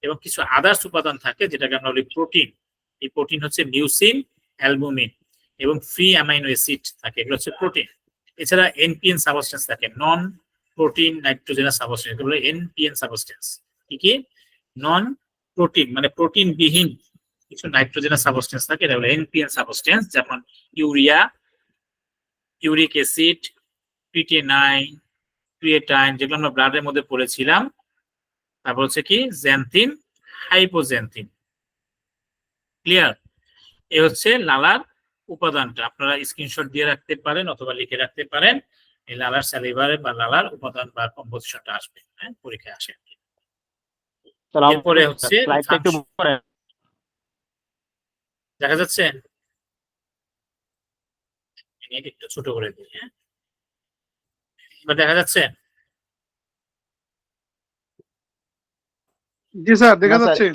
এবং কিছু আদার্স উপাদান থাকে যেটাকে আমরা বলি প্রোটিন। এই প্রোটিন হচ্ছে মিউসিন, অ্যালবুমিন এবং ফ্রি অ্যামাইনো অ্যাসিড থাকে, এগুলো হচ্ছে প্রোটিন। এছাড়া এনপিএন সাবস্টেন্স থাকে, নন প্রোটিন নাইট্রোজেনাস সাবস্টেন্স, এগুলো এনপিএন সাবস্টেন্স। কি কি, নন প্রোটিন মানে প্রোটিন বিহীন কিছু নাইট্রোজেনাস সাবস্টেন্স থাকে, এটা হলো এনপিএন সাবস্টেন্স। যেমন ইউরিয়া, ইউরিক অ্যাসিড, ক্রিয়েটাইন, যেগুলো আমরা ব্লাডের মধ্যে পড়েছিলাম, তারপর হচ্ছে কি জ্যান্থিন, হাইপোজ্যান্থিন। ক্লিয়ার? এ হচ্ছে লালার উপাদানটা, আপনারা স্ক্রিনশট দিয়ে রাখতে পারেন অথবা লিখে রাখতে পারেন। এই লালার স্যালিভারে বা লালার উপাদান বা কম্পোজিশনটা আসবে, হ্যাঁ, পরীক্ষায় আসে। এরপরে হচ্ছে function। দেখা যাচ্ছে? একটু ছোট করে দিই, হ্যাঁ, এবার দেখা যাচ্ছে? জি স্যার, দেখা যাচ্ছে।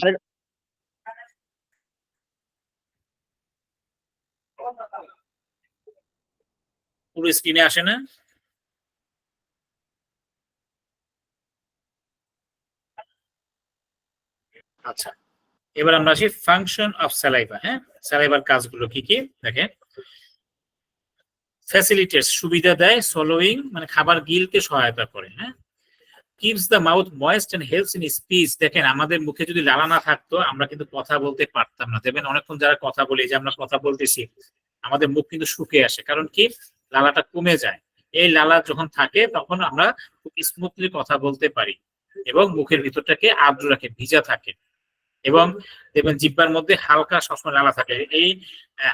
পুরো স্ক্রিনে আসে না? আচ্ছা, এবার আমরা আসি ফাংশন অফ স্যালাইভা। হ্যাঁ, স্যালাইভার কাজগুলো কি কি দেখেন। ফ্যাসিলিটেটস, সুবিধা দেয়। সলোয়িং মানে খাবার গিলতে সহায়তা করে। হ্যাঁ, keeps the mouth moist and helps in speech. দেখেন আমাদের মুখে যদি লালা না থাকতো আমরা কিন্তু কথা বলতে পারতাম না। দেখবেন অনেকক্ষণ যারা কথা বলি, যে আমরা কথা বলতেছি, আমাদের মুখ কিন্তু শুকিয়ে আসে, কারণ কি লালাটা কমে যায়। এই লালা যখন থাকে তখন আমরা খুব স্মুথলি কথা বলতে পারি এবং মুখের ভিতরটাকে আর্দ্র রাখে, ভিজা থাকে। এবং দেখবেন জিহ্বার মধ্যে হালকা সবসময় লালা থাকে। এই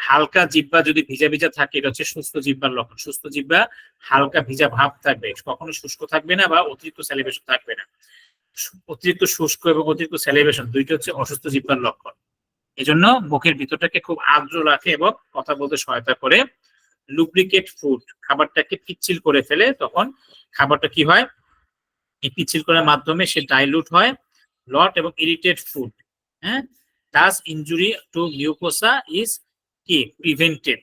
হালকা জিহ্বা যদি ভিজা ভিজা থাকে এটা হচ্ছে সুস্থ জিহ্বার লক্ষণ। সুস্থ জিহ্বা হালকা ভিজা ভাব থাকবে, কখনো শুষ্ক থাকবে না বা অতিরিক্ত স্যালিভেশন থাকবে না। অতিরিক্ত শুষ্ক এবং অতিরিক্ত স্যালিভেশন দুইটা হচ্ছে অসুস্থ জিহ্বার লক্ষণ। এজন্য মুখের ভিতরটাকে খুব আর্দ্র রাখে এবং কথা বলতে সহায়তা করে। লুব্রিকেট ফুড, খাবারটাকে পিচ্ছিল করে ফেলে, তখন খাবারটা কি হয়, এই পিচ্ছিল করার মাধ্যমে সে ডাইলুট হয়। লট এবং ইরিটেট ফুড, হ্যাঁ, ডাস ইনজুরি টু মিউকোসা ইজ কি প্রিভেন্টেড।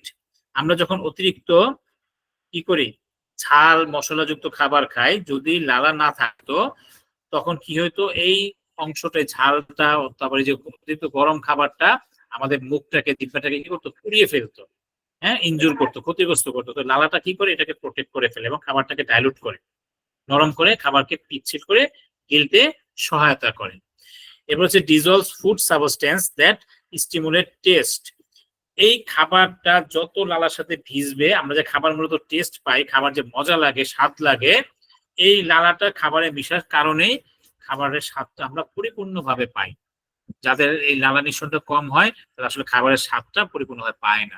আমরা যখন অতিরিক্ত কি করি, ঝাল মশলাযুক্ত খাবার খাই, যদি লালা না থাকতো তখন কি হইতো, এই অংশটা ঝালটা, তারপরে যে অতিরিক্ত গরম খাবারটা আমাদের মুখটাকে, জিহ্বাটাকে কি করতো, পুড়িয়ে ফেলতো, হ্যাঁ, ইনজুর করতো, ক্ষতিগ্রস্ত করতো। তো লালাটা কি করে, এটাকে প্রোটেক্ট করে ফেলে এবং খাবারটাকে ডাইলুট করে, নরম করে, খাবারকে পিচ্ছিল করে গিলতে সহায়তা করে। এবার হচ্ছে dissolved food substance that stimulate test. এই খাবারটা যত লালার সাথে ভিজবে, আমরা যে খাবার মূলত টেস্ট পাই, খাবার যে মজা লাগে, স্বাদ লাগে, এই লালাটা খাবারে মিশার কারণেই খাবারের স্বাদটা আমরা পরিপূর্ণভাবে পাই। যাদের এই লালা নিঃসরণটা কম হয় তারা আসলে খাবারের স্বাদটা পরিপূর্ণভাবে পায় না।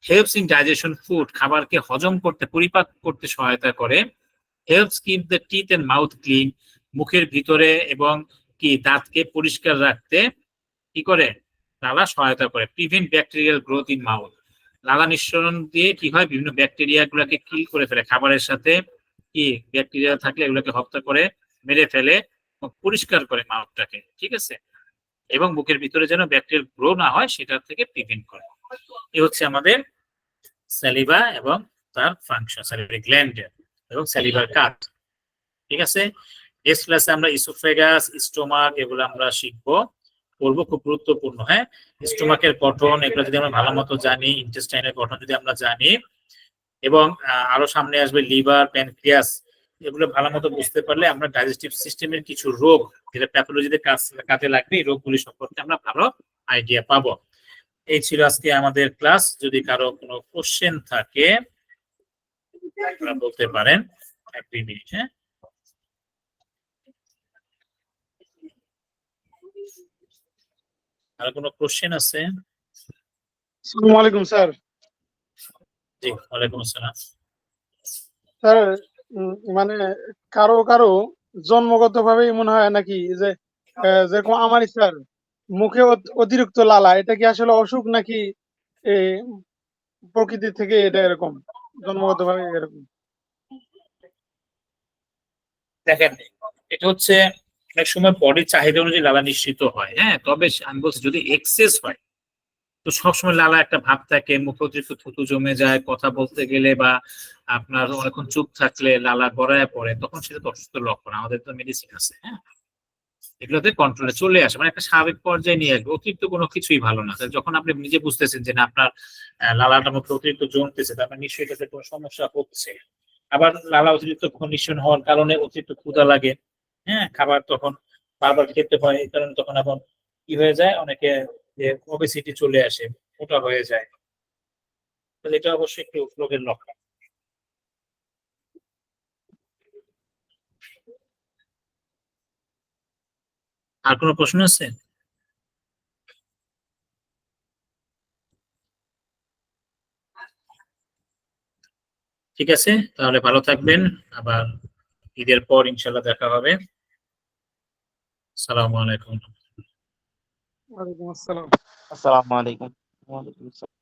হেল্পস ইন ডাইজেশন ফুড, খাবারকে হজম করতে, পরিপাক করতে সহায়তা করে। Helps keep the teeth and mouth clean, মুখের ভিতরে এবং কি দাঁতকে পরিষ্কার রাখতে কি করে, লালা সহায়তা করে। Prevent bacterial growth in mouth, লালা নিঃসরণ দিয়ে কি হয়, বিভিন্ন ব্যাকটেরিয়া গুলাকে কিল করে ফেলে, খাবারের সাথে কি ব্যাকটেরিয়া থাকলে এগুলোকে হত্যা করে, মেরে ফেলে, পরিষ্কার করে মাউথটাকে, ঠিক আছে, এবং মুখের ভিতরে যেন ব্যাকটেরিয়াল গ্রো না হয় সেটা থেকে প্রিভেন্ট করে। এই হচ্ছে আমাদের স্যালিভা এবং তার ফাংশন, স্যালিভারি গ্ল্যান্ড এবং স্যালিভার কাট। ঠিক আছে, নেক্সট ক্লাসে আমরা ইসোফেগাস, স্টোমাক এগুলো আমরা শিখবো, পড়বো, খুব গুরুত্বপূর্ণ। হ্যাঁ, স্টোমাকের গঠন এগুলো যদি আমরা ভালো মতো জানি, ইন্টেস্টাইনের গঠন যদি আমরা জানি, এবং আরো সামনে আসবে লিভার, প্যানক্রিয়াস, এগুলো ভালো মতো বুঝতে পারলে আমরা ডাইজেস্টিভ সিস্টেমের কিছু রোগ যেটা প্যাথোলজিতে কাজে লাগবে, এই রোগগুলি সম্পর্কে আমরা ভালো আইডিয়া পাবো। এই ছিল আজকে আমাদের ক্লাস। যদি কারো কোনো কোশ্চেন থাকে আপনারা বলতে পারেন। এক দুই মিনিট। হ্যাঁ, আর কোনো কোশ্চেন আছে? আসসালামু আলাইকুম স্যার। জি, ওয়ালাইকুম আসসালাম। স্যার, মানে কারো কারো জন্মগত ভাবেই মনে হয় নাকি যে যেরকম আমারই স্যার, মুখে অতিরিক্ত লালা, এটা কি আসলে অসুখ নাকি এই প্রকৃতি থেকে এটা এরকম জন্মগত ভাবে এরকম? দেখেন, এটা হচ্ছে অনেক সময় বডির চাহিদা অনুযায়ী লালা নিঃসৃত হয়। হ্যাঁ, তবে আমি বলছি যদি এক্সেস হয়, তো সবসময় লালা একটা ভাব থাকে, মুখে অতিরিক্ত থুতু জমে যায়, কথা বলতে গেলে বা আপনার অনেকক্ষণ চুপ থাকলে লালা গড়ায় পড়ে, তখন সেটা তো অসুস্থ লক্ষণ। আমাদের তো মেডিসিন আছে, হ্যাঁ, এগুলোতে কন্ট্রোলে চলে আসে, মানে একটা স্বাভাবিক পর্যায়ে নিয়ে আসবে। অতিরিক্ত কোনো কিছুই ভালো না। যখন আপনি নিজে বুঝতেছেন যে না আপনার লালাটার মধ্যে অতিরিক্ত জমতেছে, তার মানে নিশ্চয়ই এটাতে কোনো সমস্যা হচ্ছে। আবার লালা অতিরিক্ত কন্ডিশন হওয়ার কারণে অতিরিক্ত ক্ষুধা লাগে, হ্যাঁ, খাবার তখন বারবার খেতে হয়, এই কারণে তখন এখন কি হয়ে যায়, অনেকে যে ওবেসিটি চলে আসে, মোটা হয়ে যায়। তাহলে এটা অবশ্যই একটু রোগের লক্ষণ। আর কোনো প্রশ্ন আছে? ঠিক আছে, তাহলে ভালো থাকবেন, আবার ঈদের পর ইনশাল্লাহ দেখা হবে। আসসালামু আলাইকুম। ওয়ালাইকুম আসসালাম। আসসালামু আলাইকুম। ওয়ালাইকুম আসসালাম।